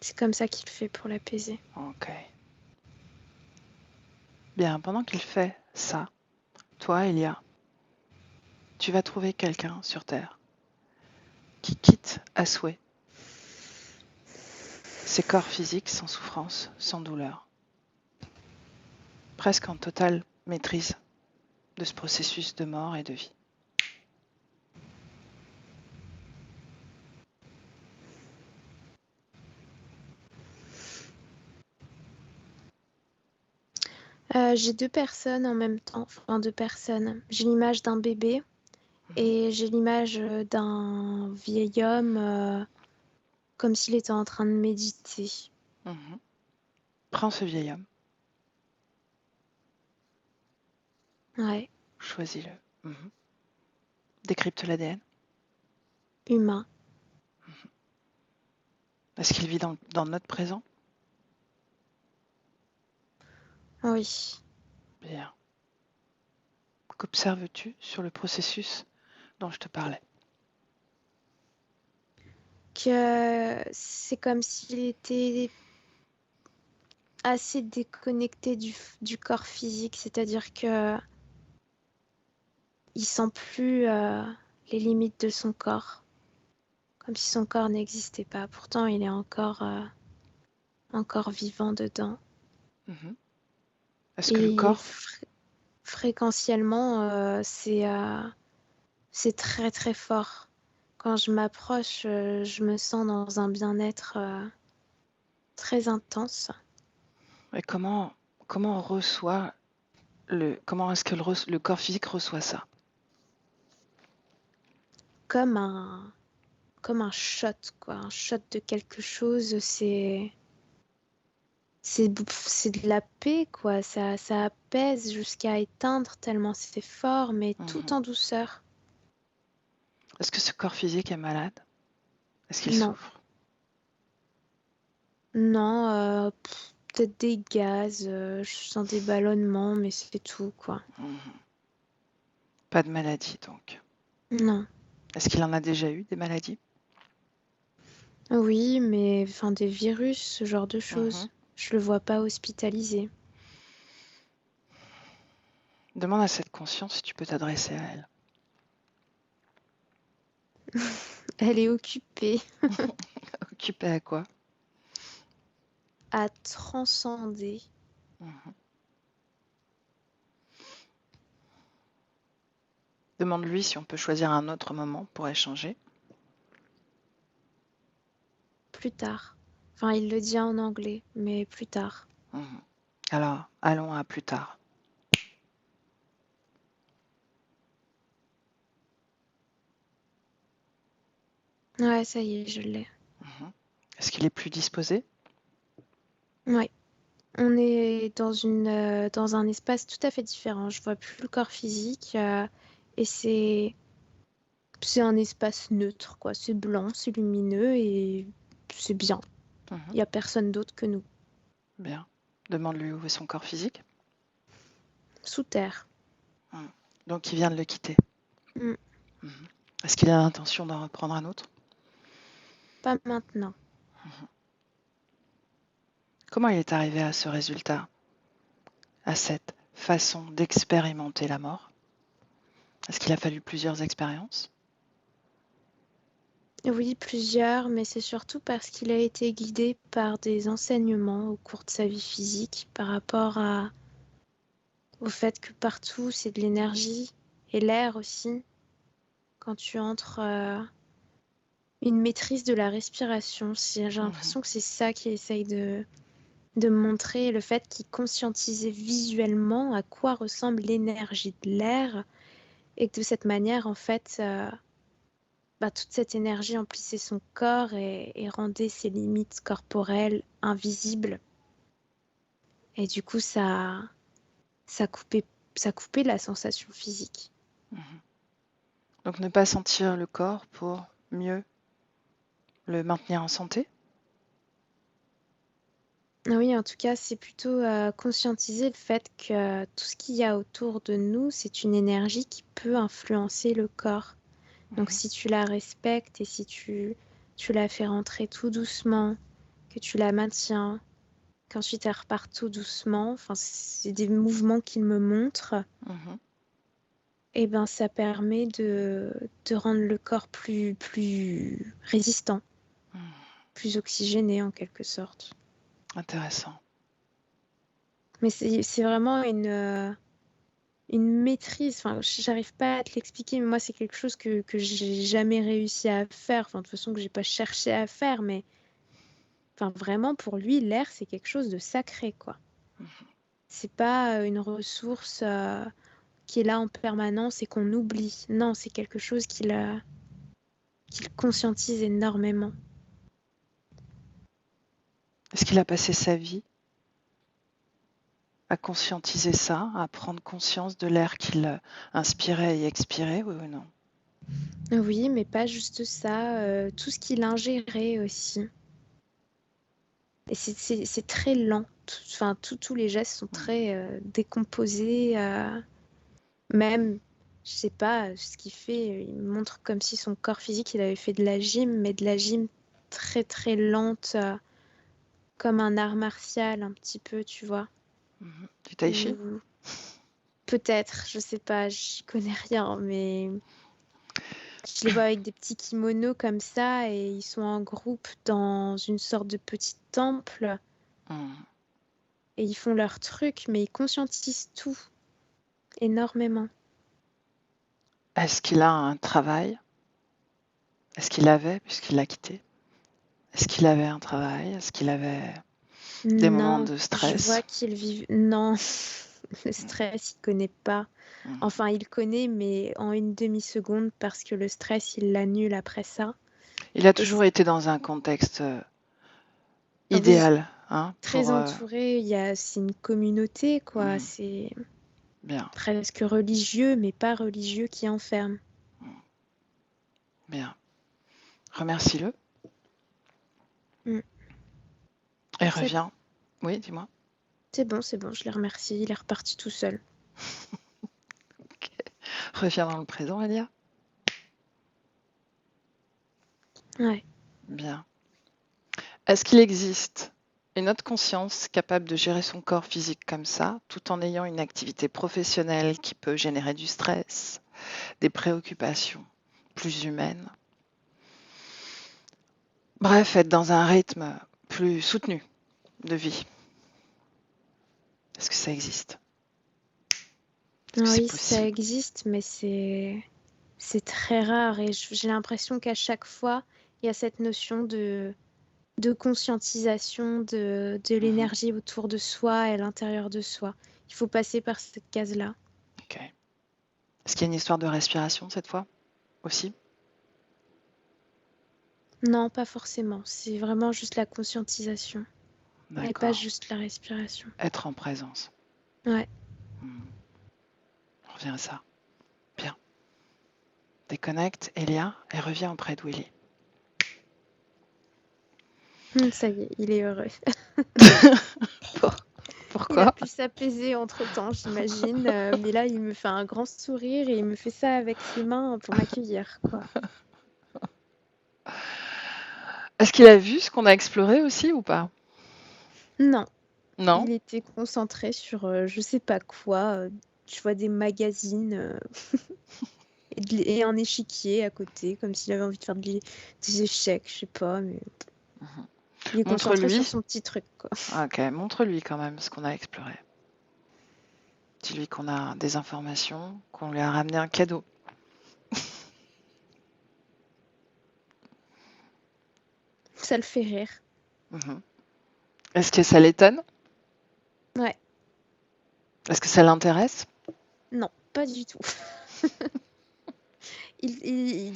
C'est comme ça qu'il fait pour l'apaiser. Ok. Bien, pendant qu'il fait ça, toi, Elia, tu vas trouver quelqu'un sur Terre qui quitte à souhait ses corps physiques sans souffrance, sans douleur, presque en totale maîtrise de ce processus de mort et de vie. J'ai deux personnes en même temps, enfin deux personnes. J'ai l'image d'un bébé Mhm. et j'ai l'image d'un vieil homme comme s'il était en train de méditer. Mhm. Prends ce vieil homme, Ouais. choisis-le. Mhm. Décrypte l'ADN. Humain. Est-ce qu'il vit dans notre présent? Oui. Bien. Qu'observes-tu sur le processus dont je te parlais? Que c'est comme s'il était assez déconnecté du corps physique, c'est-à-dire que il sent plus les limites de son corps, comme si son corps n'existait pas. Pourtant, il est encore vivant dedans. Mhm. Est-ce que le Et corps... fréquentiellement, c'est très très fort. Quand je m'approche, je me sens dans un bien-être très intense, Et comment on reçoit comment est-ce que le corps physique reçoit ça? comme un shot, quoi, un shot de quelque chose. C'est de la paix, quoi. Ça apaise jusqu'à éteindre tellement c'est fort, mais tout Mhm. en douceur. Est-ce que ce corps physique est malade? Est-ce qu'il Non, souffre? non, peut-être des gaz, je sens des ballonnements, mais c'est tout, quoi. Mhm. Pas de maladie donc. Non. Est-ce qu'il en a déjà eu des maladies? Oui, mais enfin des virus, ce genre de Mhm. choses. Je le vois pas hospitalisé. Demande à cette conscience si tu peux t'adresser à elle. Elle est occupée Occupée à quoi? à transcender. Mhm. Demande-lui si on peut choisir un autre moment pour échanger. Plus tard. Enfin, il le dit en anglais, mais plus tard. Mhm. Alors, allons à plus tard. Ouais, ça y est, je l'ai. Mhm. Est-ce qu'il est plus disposé? Ouais. On est dans un espace tout à fait différent. Je vois plus le corps physique et c'est un espace neutre, quoi. C'est blanc, c'est lumineux et c'est bien. Mhm. Il y a personne d'autre que nous. Bien. Demande-lui où est son corps physique. Sous terre. Mhm. Donc, il vient de le quitter. Hmm. Mhm. Est-ce qu'il a l'intention d'en reprendre un autre? Pas maintenant. Comment il est arrivé à ce résultat, à cette façon d'expérimenter la mort? Est-ce qu'il a fallu plusieurs expériences? Oui, plusieurs, mais c'est surtout parce qu'il a été guidé par des enseignements au cours de sa vie physique par rapport au fait que partout c'est de l'énergie et l'air aussi. Quand tu entres une maîtrise de la respiration, j'ai Mhm. l'impression que c'est ça qu'il essaye de montrer, le fait qu'il conscientisait visuellement à quoi ressemble l'énergie de l'air et que de cette manière, en fait, toute cette énergie emplissait son corps et rendait ses limites corporelles invisibles. Et du coup, ça coupait, ça coupait la sensation physique. Mhm. Donc ne pas sentir le corps pour mieux le maintenir en santé? Ah oui, en tout cas, c'est plutôt conscientiser le fait que tout ce qu'il y a autour de nous, c'est une énergie qui peut influencer le corps. Donc Mhm. si tu la respectes et si tu la fais rentrer tout doucement, que tu la maintiens, qu'ensuite elle repart tout doucement, enfin c'est des mouvements qu'il me montre, Mhm. et ben ça permet de rendre le corps plus résistant, Mhm. plus oxygéné en quelque sorte. Intéressant. Mais c'est vraiment une maîtrise, enfin j'arrive pas à te l'expliquer, mais moi c'est quelque chose que j'ai jamais réussi à faire, enfin de toute façon que j'ai pas cherché à faire, mais enfin vraiment pour lui l'air c'est quelque chose de sacré quoi. C'est pas une ressource qui est là en permanence et qu'on oublie. Non, c'est quelque chose qu'il conscientise énormément. Est-ce qu'il a passé sa vie à conscientiser ça, à prendre conscience de l'air qu'il inspirait et expirait, oui ou non? Oui, mais pas juste ça, tout ce qu'il ingérait aussi. Et c'est très lent. Enfin, tous les gestes sont très décomposés. Même, je sais pas, ce qu'il fait, il montre comme si son corps physique, il avait fait de la gym, mais de la gym très très lente, comme un art martial un petit peu, tu vois. Du tai chi? Ou peut-être, je sais pas, j'y connais rien, mais je les vois avec des petits kimonos comme ça et ils sont en groupe dans une sorte de petit temple Hmm. et ils font leur truc, mais ils conscientisent tout énormément. Est-ce qu'il a un travail? Est-ce qu'il avait, puisqu'il l'a quitté? Est-ce qu'il avait un travail? Est-ce qu'il avait des moments Non, de je vois stress? qu'ils vivent. Non, le stress, il connaît pas. Hmm. Enfin, il connaît, mais en une demi-seconde parce que le stress, il l'annule après ça. Il a Et toujours été dans un contexte oui, idéal, hein, très pour entouré, c'est une communauté, quoi. hmm, C'est bien, presque religieux, mais pas religieux qui enferme. bien. Remercie-le Mm. et C'est bon, reviens. Oui, dis-moi. c'est bon, je le remercie. Il est reparti tout seul. Ok. Reviens dans le présent, Elia. Ouais. Bien. Est-ce qu'il existe une autre conscience capable de gérer son corps physique comme ça, tout en ayant une activité professionnelle qui peut générer du stress, des préoccupations plus humaines? Bref, être dans un rythme plus soutenu de vie. Est-ce que ça existe? Est-ce que c'est Oui, ça possible? existe, mais c'est très rare et j'ai l'impression qu'à chaque fois, il y a cette notion de conscientisation de Mhm. l'énergie autour de soi et à l'intérieur de soi. Il faut passer par cette case-là. Ok. Est-ce qu'il y a une histoire de respiration cette fois aussi? Non, pas forcément. C'est vraiment juste la conscientisation et pas D'accord. juste la respiration. Être en présence. Ouais. Hmm. On revient à ça. Bien. Déconnecte, Elia, et reviens auprès de Willy. Ça y est, il est heureux. Il a Pourquoi? pu s'apaiser entre-temps, j'imagine. Mais là, il me fait un grand sourire et il me fait ça avec ses mains pour m'accueillir, quoi. Est-ce qu'il a vu ce qu'on a exploré aussi ou pas? Non, Non? il était concentré sur je sais pas quoi. Je vois des magazines et un échiquier à côté, comme s'il avait envie de faire des échecs, je sais pas, mais Mhm. il est concentré sur Montre-lui. son petit truc, quoi. Ok, montre-lui quand même ce qu'on a exploré. Dis-lui qu'on a des informations, qu'on lui a ramené un cadeau. Ça le fait rire. Mhm. Est-ce que ça l'étonne? Ouais, Est-ce que ça l'intéresse? non, pas du tout. Il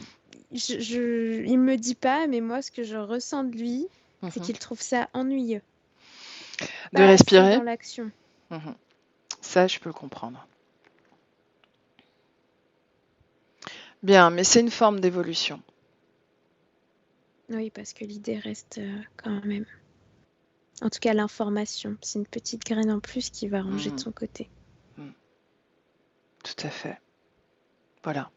me dit pas, mais moi, ce que je ressens de lui, c'est Mhm. qu'il trouve ça ennuyeux, De pas assez respirer? dans l'action. Mhm. Ça, je peux le comprendre. Bien, mais c'est une forme d'évolution. Oui, parce que l'idée reste quand même. En tout cas, l'information, c'est une petite graine en plus qui va ranger de Mhm. son côté. Mhm. Tout à fait. Voilà.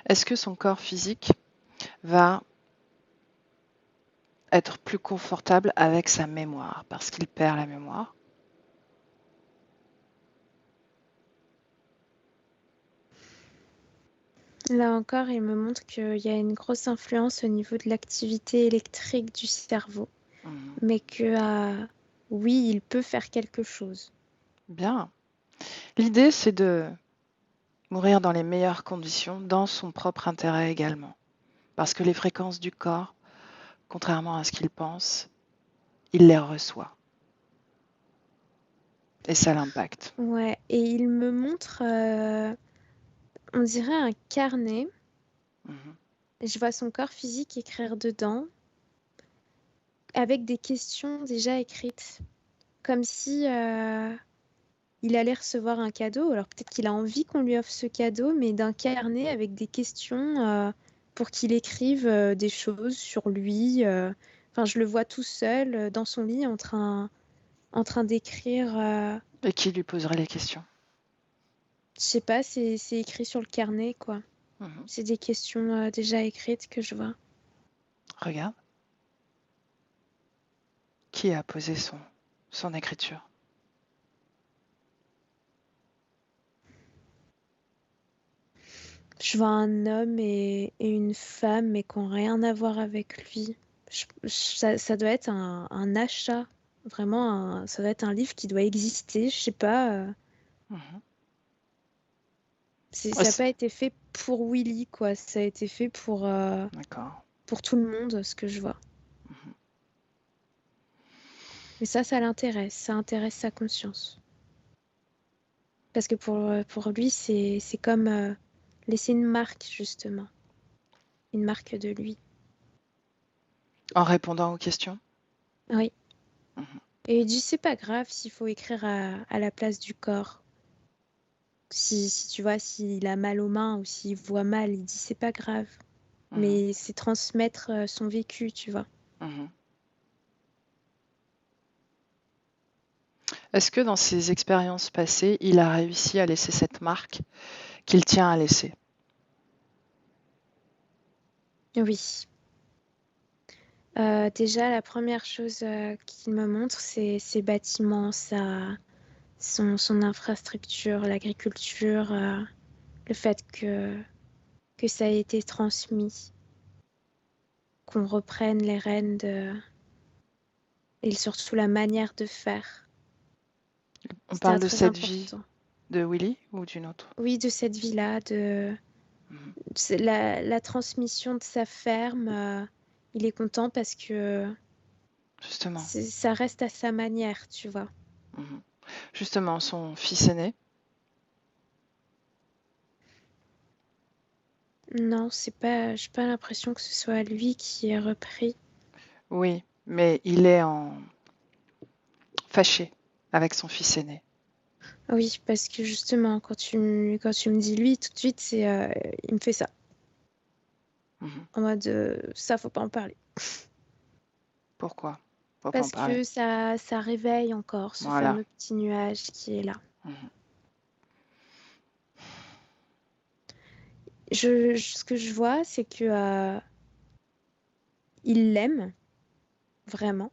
Est-ce que son corps physique va être plus confortable avec sa mémoire parce qu'il perd la mémoire? Là encore, il me montre qu'il y a une grosse influence au niveau de l'activité électrique du cerveau, Mhm. mais que oui, il peut faire quelque chose. Bien. L'idée, c'est de mourir dans les meilleures conditions, dans son propre intérêt également. Parce que les fréquences du corps, contrairement à ce qu'il pense, il les reçoit. Et ça l'impacte. Ouais, et il me montre, on dirait un carnet. Mhm. Je vois son corps physique écrire dedans, avec des questions déjà écrites, comme si il allait recevoir un cadeau. Alors peut-être qu'il a envie qu'on lui offre ce cadeau, mais d'un carnet avec des questions pour qu'il écrive des choses sur lui. Enfin, je le vois tout seul dans son lit en train d'écrire. Et qui lui poserait les questions? Je sais pas, c'est écrit sur le carnet, quoi. Mhm. C'est des questions déjà écrites que je vois. Regarde. Qui a posé son écriture? Je vois un homme et une femme, mais qui n'ont rien à voir avec lui. Ça doit être un achat. Vraiment, ça doit être un livre qui doit exister. Je sais pas. Mhm. Ça Ouais, n'a pas été fait pour Willy, quoi. Ça a été fait d'accord. pour tout le monde, ce que je vois. Mhm. Mais ça l'intéresse. Ça intéresse sa conscience. Parce que pour lui, c'est comme laisser une marque, justement. Une marque de lui. En répondant aux questions? Oui. Mhm. Et il dit, c'est pas grave s'il faut écrire à la place du corps. Si tu vois, s'il a mal aux mains ou s'il voit mal, il dit, c'est pas grave. Mhm. Mais c'est transmettre son vécu, tu vois. Mhm. Est-ce que dans ses expériences passées, il a réussi à laisser cette marque qu'il tient à laisser? Oui. Déjà, la première chose qu'il me montre, c'est ses bâtiments, son infrastructure, l'agriculture, le fait que ça a été transmis, qu'on reprenne les rênes et surtout la manière de faire. On C'était parle de très cette vie important. de Willy ou d'une autre? Oui, de cette vie-là, Mhm. c'est la transmission de sa ferme. Il est content parce que Justement. ça reste à sa manière, tu vois. Mhm. Justement, son fils aîné. Non, j'ai pas l'impression que ce soit lui qui est repris. Oui, mais il est fâché avec son fils aîné. Oui, parce que justement, quand tu me dis lui, tout de suite, il me fait ça. Mhm. En mode, ça, faut pas en parler. Pourquoi? Faut pas en Parce parler. que ça réveille encore ce Voilà. fameux petit nuage qui est là. Mhm. Ce que je vois, c'est que il l'aime vraiment,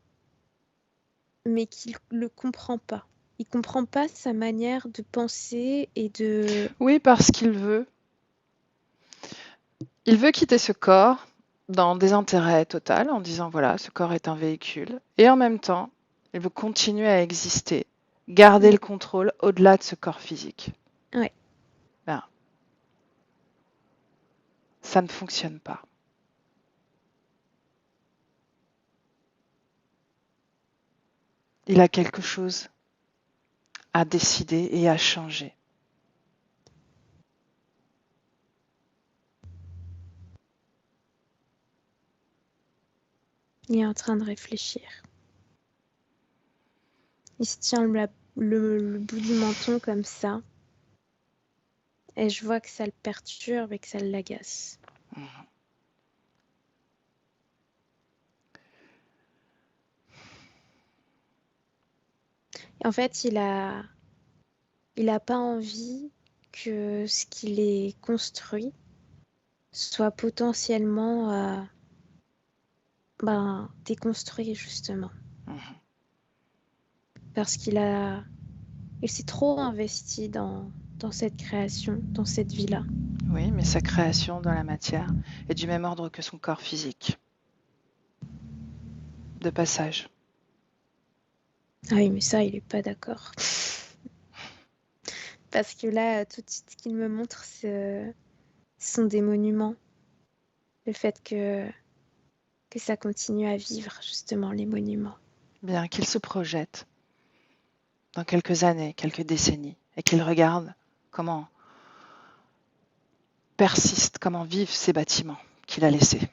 mais qu'il le comprend pas. Il comprend pas sa manière de penser et de... Oui, parce il veut quitter ce corps dans désintérêt total en disant voilà, ce corps est un véhicule. Et en même temps, il veut continuer à exister, garder Mm. le contrôle au-delà de ce corps physique. Ouais. Ben, ça ne fonctionne pas. Il a quelque chose à décider et à changer. Il est en train de réfléchir. Il se tient le bout du menton comme ça. Et je vois que ça le perturbe et que ça l'agace. Mhm. En fait, il a pas envie que ce qu'il ait construit soit potentiellement déconstruit, justement. Mhm. Parce il s'est trop investi dans cette création, dans cette vie-là. Oui, mais sa création dans la matière est du même ordre que son corps physique, de passage. Ah oui, mais ça, il est pas d'accord. Parce que là, tout de suite, ce qu'il me montre, ce sont des monuments. Le fait que ça continue à vivre, justement, les monuments. Bien qu'il se projette dans quelques années, quelques décennies, et qu'il regarde comment persistent, comment vivent ces bâtiments qu'il a laissés.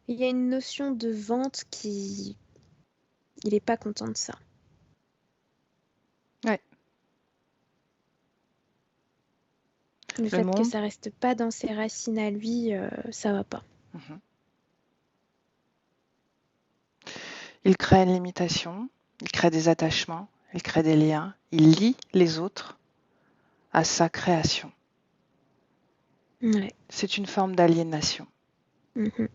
Il y a une notion de vente qui... Il n'est pas content de ça. Ouais. Le Le fait que monde. ça reste pas dans ses racines à lui, ça va pas. Mhm. Il crée une limitation, il crée des attachements, il crée des liens, il lie les autres à sa création. Ouais. C'est une forme d'aliénation. Mhm.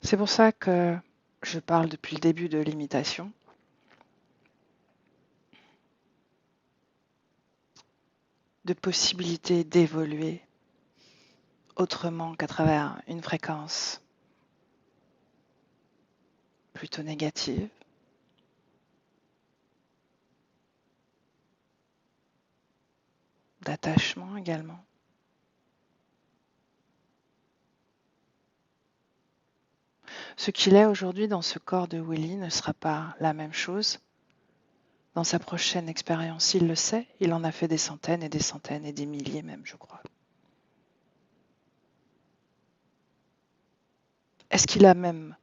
C'est pour ça que je parle depuis le début de limitation. De possibilité d'évoluer autrement qu'à travers une fréquence plutôt négative. D'attachement également. Ce qu'il est aujourd'hui dans ce corps de Willy ne sera pas la même chose dans sa prochaine expérience. Il le sait, il en a fait des centaines et des milliers même, je crois. Est-ce qu'il a même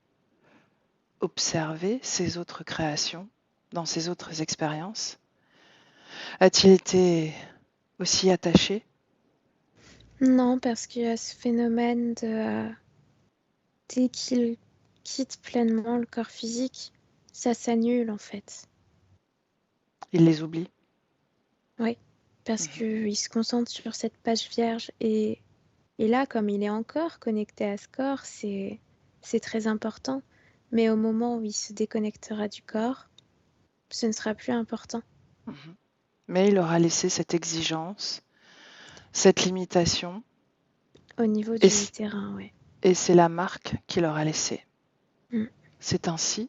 observé ses autres créations dans ses autres expériences? A-t-il été aussi attaché? Non, parce qu'il y a ce phénomène de... dès qu'il quitte pleinement le corps physique, ça s'annule en fait. Il les oublie? Oui, parce qu'il se concentre sur cette page vierge. Et là, comme il est encore connecté à ce corps, c'est très important. Mais au moment où il se déconnectera du corps, ce ne sera plus important. Mhm. Mais il aura laissé cette exigence, cette limitation, Au niveau et, du terrain, ouais. et c'est la marque qu'il aura laissée. Mm. C'est ainsi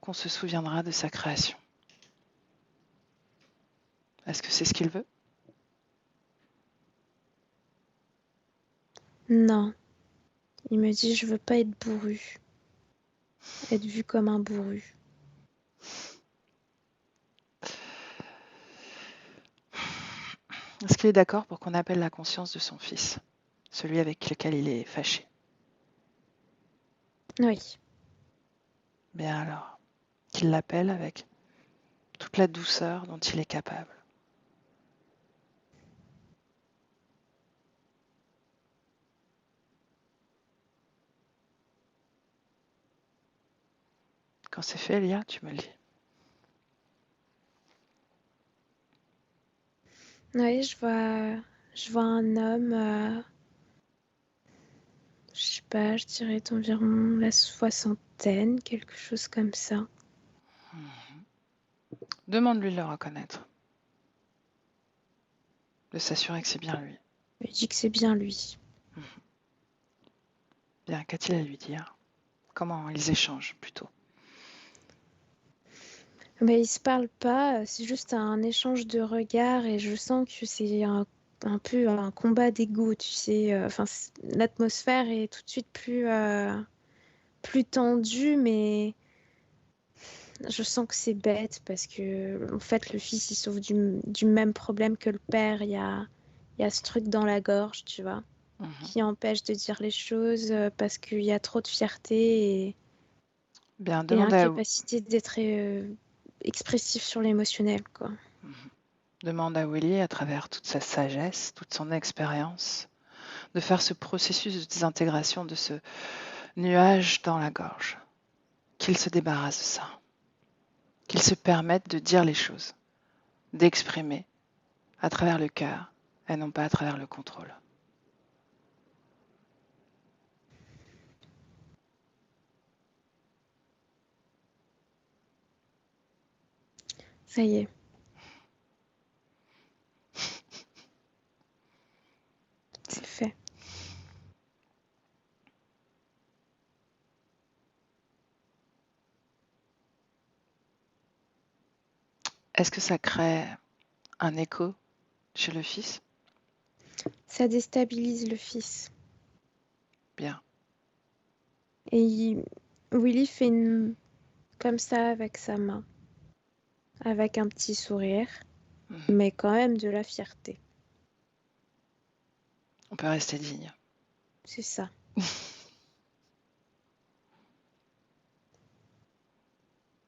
qu'on se souviendra de sa création. Est-ce que c'est ce qu'il veut? Non, il me dit je veux pas être bourru, être vu comme un bourru. Est-ce qu'il est d'accord pour qu'on appelle la conscience de son fils, celui avec lequel il est fâché? Oui, Bien alors, qu'il l'appelle avec toute la douceur dont il est capable. Quand c'est fait, Elia, tu me le dis. oui, je vois un homme, je sais pas, je dirais d'environ la soixantaine, quelque chose comme ça. Demande-lui de le reconnaître, de s'assurer que c'est bien lui. Il dit que c'est bien lui. Bien, qu'a-t-il à lui dire? Comment ils échangent plutôt? Mais ils se parlent pas, c'est juste un échange de regards et je sens que c'est un peu un combat d'ego, tu sais. Enfin, l'atmosphère est tout de suite plus tendue, mais je sens que c'est bête parce que en fait le fils il souffre du même problème que le père. Il y a ce truc dans la gorge, tu vois, Mhm. qui empêche de dire les choses parce qu'il y a trop de fierté Bien, et demande à, incapacité d'être expressif sur l'émotionnel, quoi. demande à Willy, à travers toute sa sagesse, toute son expérience, de faire ce processus de désintégration de ce nuage dans la gorge. Qu'il se débarrasse de ça. Qu'il se permette de dire les choses, d'exprimer à travers le cœur et non pas à travers le contrôle. Ça y est, c'est fait. Est-ce que ça crée un écho chez le fils? Ça déstabilise le fils. Bien. Et Willy fait comme ça avec sa main, avec un petit sourire, Mhm. mais quand même de la fierté. On peut rester digne. c'est ça.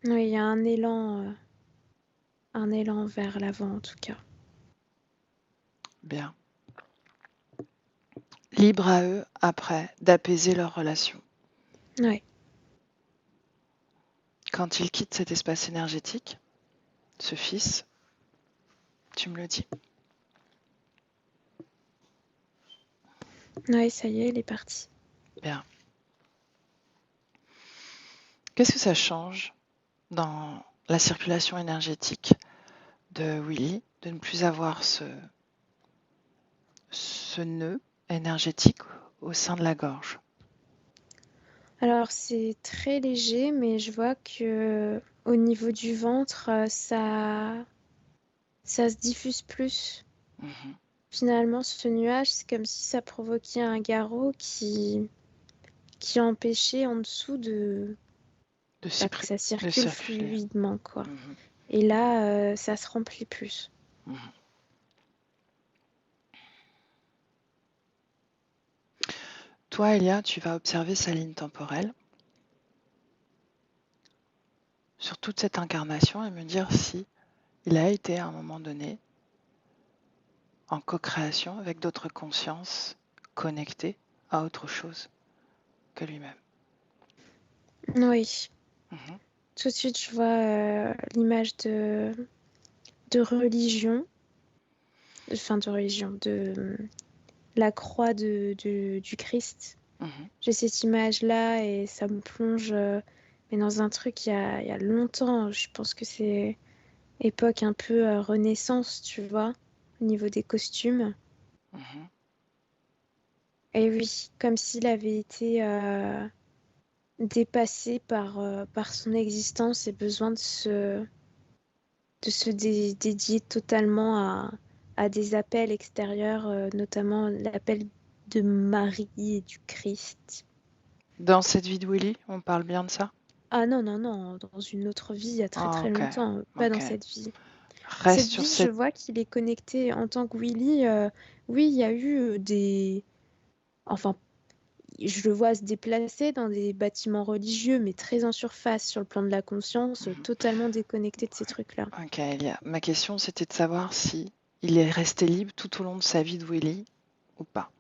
Oui, il y a un élan vers l'avant en tout cas. Bien. Libre à eux, après, d'apaiser leur relation. Ouais. Quand ils quittent cet espace énergétique, ce fils, tu me le dis. Ouais, ça y est, il est parti. Bien. Qu'est-ce que ça change dans la circulation énergétique de Willy de ne plus avoir ce nœud énergétique au sein de la gorge? Alors c'est très léger, mais je vois que au niveau du ventre, ça se diffuse plus. Mhm. Finalement, ce nuage, c'est comme si ça provoquait un garrot qui empêchait en dessous De, que suppri- ça de circule circuler. fluidement, quoi. Mhm. Et là, ça se remplit plus. Mhm. Toi, Elia, tu vas observer sa ligne temporelle sur toute cette incarnation et me dire si il a été à un moment donné en co-création avec d'autres consciences connectées à autre chose que lui-même. Oui. Mhm. Tout de suite, je vois l'image de religion, de la croix du Christ. Mhm. J'ai cette image-là et ça me plonge mais dans un truc il y a longtemps. Je pense que c'est époque un peu Renaissance, tu vois, au niveau des costumes. Mhm. Et oui, comme s'il avait été dépassé par son existence et besoin de se dédier totalement à des appels extérieurs, notamment l'appel de Marie et du Christ. Dans cette vie de Willy, on parle bien de ça? Ah non, non, non, dans une autre vie, il y a très Ah, très ok, longtemps, pas dans ok. cette vie. Reste Cette sur vie, je cette... vois qu'il est connecté en tant que Willy. Oui, il y a eu des... Enfin, je le vois se déplacer dans des bâtiments religieux, mais très en surface, sur le plan de la conscience, Mhm. totalement déconnecté de ces trucs-là. Ok, Elia. Ma question, c'était de savoir si il est resté libre tout au long de sa vie de Willy ou pas.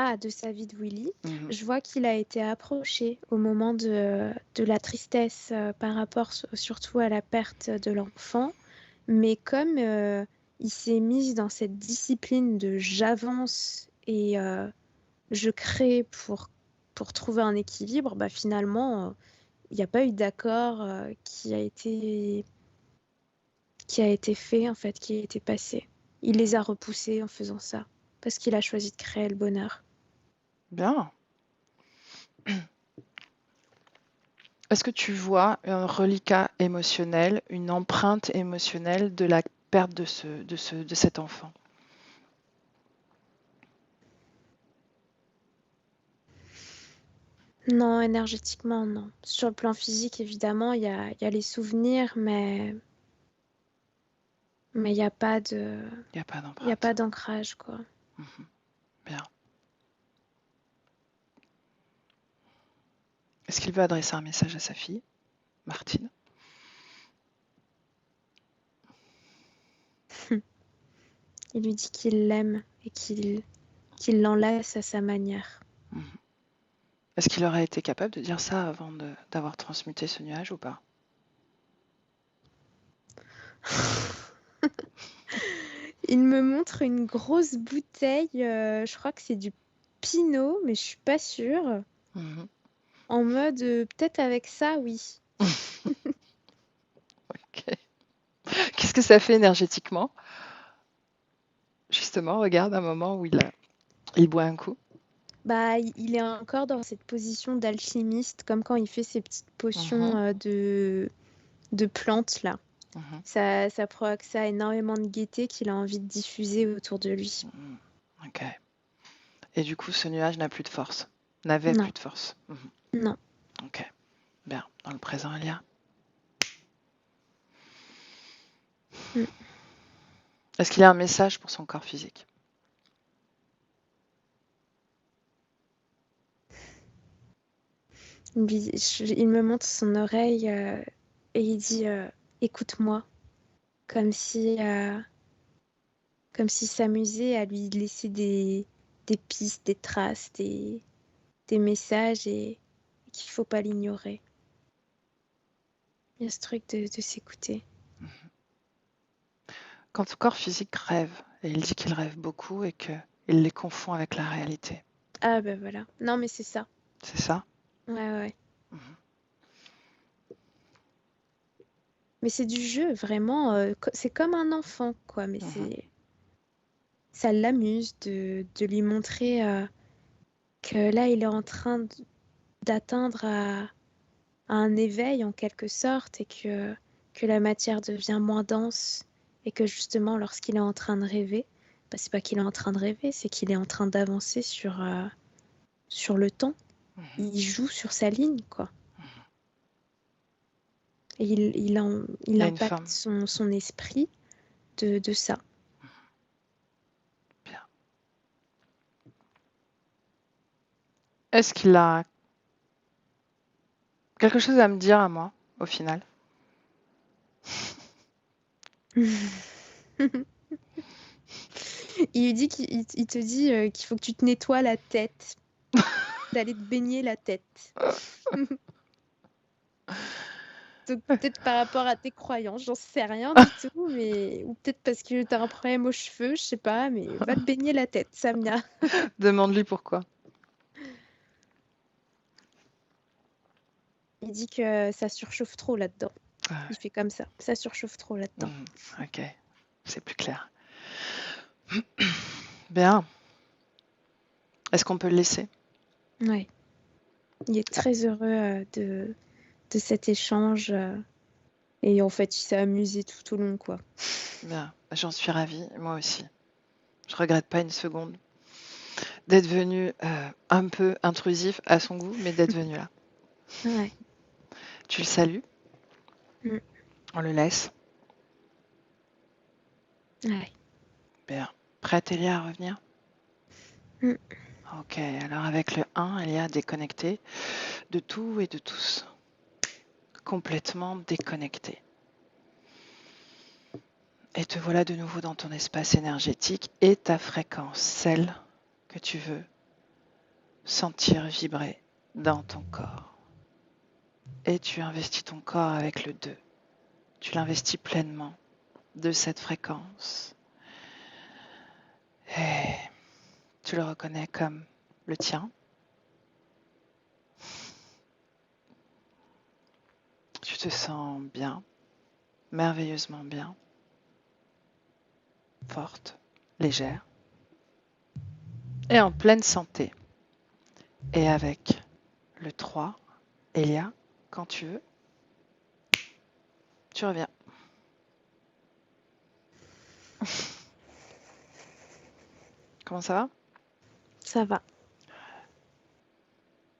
Ah, de sa vie de Willy, Mhm. je vois qu'il a été approché au moment de la tristesse par rapport surtout à la perte de l'enfant. Mais comme il s'est mis dans cette discipline de j'avance et je crée pour trouver un équilibre, bah finalement, il n'y a pas eu d'accord qui a été fait, en fait, qui a été passé. Il les a repoussés en faisant ça, parce qu'il a choisi de créer le bonheur. Bien. Est-ce que tu vois un reliquat émotionnel, une empreinte émotionnelle de la perte de cet enfant? Non, énergétiquement, non. Sur le plan physique, évidemment, il y a les souvenirs, mais il n'y a pas Il n'y a pas il y a pas d'empreinte. d'ancrage, quoi. Mhm. Bien. Est-ce qu'il veut adresser un message à sa fille, Martine? Il lui dit qu'il l'aime et qu'il l'en laisse à sa manière. Mhm. Est-ce qu'il aurait été capable de dire ça avant d'avoir transmuté ce nuage ou pas? Il me montre une grosse bouteille, je crois que c'est du Pinot, mais je suis pas sûre. Mhm. En mode, peut-être avec ça, oui. Ok. Qu'est-ce que ça fait énergétiquement? Justement, regarde un moment où il boit un coup. Bah, il est encore dans cette position d'alchimiste, comme quand il fait ses petites potions Mhm. de plantes, là. Mhm. Ça provoque ça énormément de gaieté qu'il a envie de diffuser autour de lui. Mhm. Ok. Et du coup, ce nuage n'a plus de force. N'avait plus Non, de force. Mhm. non. Ok. Bien. Dans le présent, Elia. Mm. Est-ce qu'il y a un message pour son corps physique? Il me montre son oreille et il dit écoute-moi, comme si, euh, comme s'il s'amusait à lui laisser des pistes, des traces, des messages et qu'il faut pas l'ignorer. Il y a ce truc de s'écouter. Quand ton corps physique rêve, et il dit qu'il rêve beaucoup et qu'il les confond avec la réalité. Ah ben voilà. Non mais c'est ça. C'est ça? Ouais ouais. Mhm. Mais c'est du jeu, vraiment. C'est comme un enfant, quoi. Mais Mhm. ça l'amuse de lui montrer que là, il est en train d'atteindre à un éveil en quelque sorte et que la matière devient moins dense et que justement, lorsqu'il est en train de rêver, bah, c'est pas qu'il est en train de rêver, c'est qu'il est en train d'avancer sur le temps. Mhm. Il joue sur sa ligne, quoi. Et il Il y a une impacte forme. son esprit de ça. Bien. Est-ce qu'il a quelque chose à me dire à moi, au final? Il dit il te dit qu'il faut que tu te nettoies la tête, d'aller te baigner la tête. Donc peut-être par rapport à tes croyances, j'en sais rien du tout, mais ou peut-être parce que t'as un problème aux cheveux, je sais pas, mais va te baigner la tête, Samia. Demande-lui pourquoi. Il dit que ça surchauffe trop là-dedans. Ah Il fait comme ça surchauffe trop ouais. là-dedans. Ok, c'est plus clair. Bien. Est-ce qu'on peut le laisser? Ouais. Il est Ah, très heureux de cet échange et en fait, il s'est amusé tout au long, quoi. bien, j'en suis ravie, moi aussi. Je regrette pas une seconde d'être venu un peu intrusif à son goût, mais d'être venu là. Ouais. Tu le salues, Mm. on le laisse. Ouais. Bien. Prête, Elia, à revenir? Mm. Ok, alors avec le 1, Elia déconnectée de tout et de tous. Complètement déconnectée. Et te voilà de nouveau dans ton espace énergétique et ta fréquence, celle que tu veux sentir vibrer dans ton corps. Et tu investis ton corps avec le 2. Tu l'investis pleinement de cette fréquence. Et tu le reconnais comme le tien. Tu te sens bien, merveilleusement bien, forte, légère et en pleine santé. Et avec le 3, Elia, quand tu veux, tu reviens. Comment ça va? Ça va.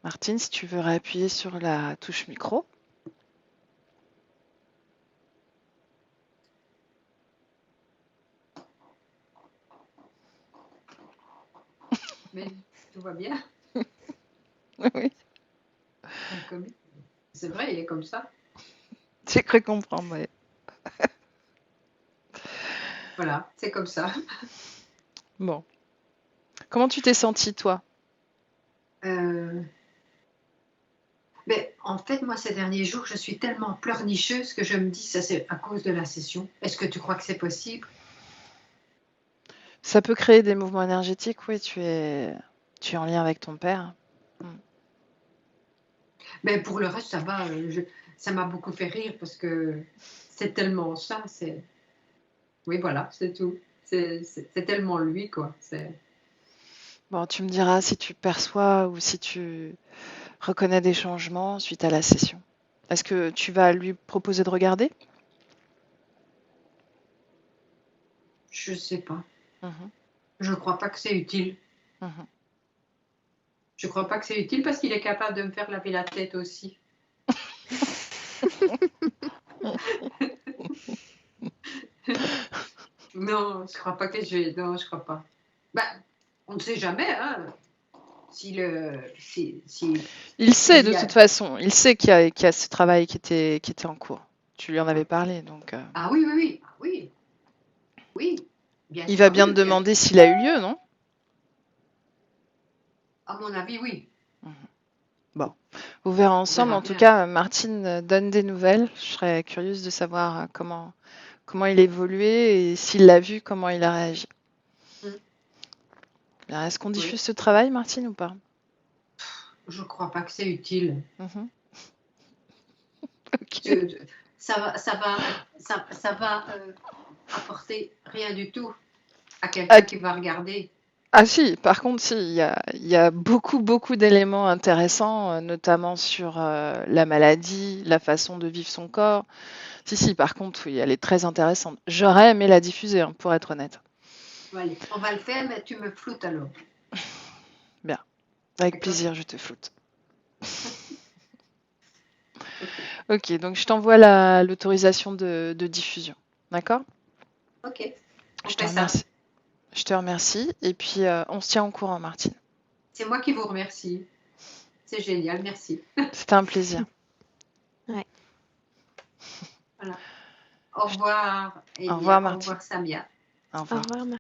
Martine, si tu veux réappuyer sur la touche micro. Mais tout va bien. Oui, C'est vrai, il est comme ça. j'ai cru comprendre. Ouais. Voilà, c'est comme ça. Bon. Comment tu t'es sentie, toi? Mais en fait, moi, ces derniers jours, je suis tellement pleurnicheuse que je me dis, ça c'est à cause de la session. Est-ce que tu crois que c'est possible? Ça peut créer des mouvements énergétiques, oui, tu es en lien avec ton père. Mais pour le reste, ça va. Ça m'a beaucoup fait rire parce que c'est tellement ça. Oui, voilà, c'est tout. C'est tellement lui, quoi. Bon, tu me diras si tu perçois ou si tu reconnais des changements suite à la session. Est-ce que tu vas lui proposer de regarder? Je sais pas. Mhm, Je crois pas que c'est utile. mhm. Je crois pas que c'est utile parce qu'il est capable de me faire laver la tête aussi. Non, je crois pas que je vais. Non, je crois pas. Bah, on ne sait jamais, hein. Il sait de y a- toute façon, il sait qu'il y a ce travail qui était en cours. Tu lui en avais parlé, donc Ah oui, oui, oui, ah oui, oui, bien il sûr, va ah bien oui, te demander s'il a eu lieu, non? à mon avis, oui. Bon, vous verrez ensemble. verra En tout bien. cas, Martine donne des nouvelles. Je serais curieuse de savoir comment il a évolué et s'il l'a vu, comment il a réagi. Mm. Alors, est-ce qu'on Oui. diffuse ce travail, Martine, ou pas? Je crois pas que c'est utile. Mhm. Ok. Ça va apporter rien du tout à Ah, quelqu'un qui va regarder. ah si, par contre, si, il y a beaucoup d'éléments intéressants, notamment sur la maladie, la façon de vivre son corps. Si, par contre, oui, elle est très intéressante. J'aurais aimé la diffuser, hein, pour être honnête. Allez, on va le faire, mais tu me floutes alors. Bien, avec D'accord. plaisir, je te floute. Ok. Ok, donc je t'envoie l'autorisation de diffusion. D'accord? Ok. On Je te fait ça. remercie. Je te remercie. Et puis, on se tient au courant, Martine. C'est moi qui vous remercie. C'est génial, merci. C'était un plaisir. Ouais. Voilà. Au revoir, Au revoir, Elia. Au Martine. revoir, Samia. Au Au revoir. revoir,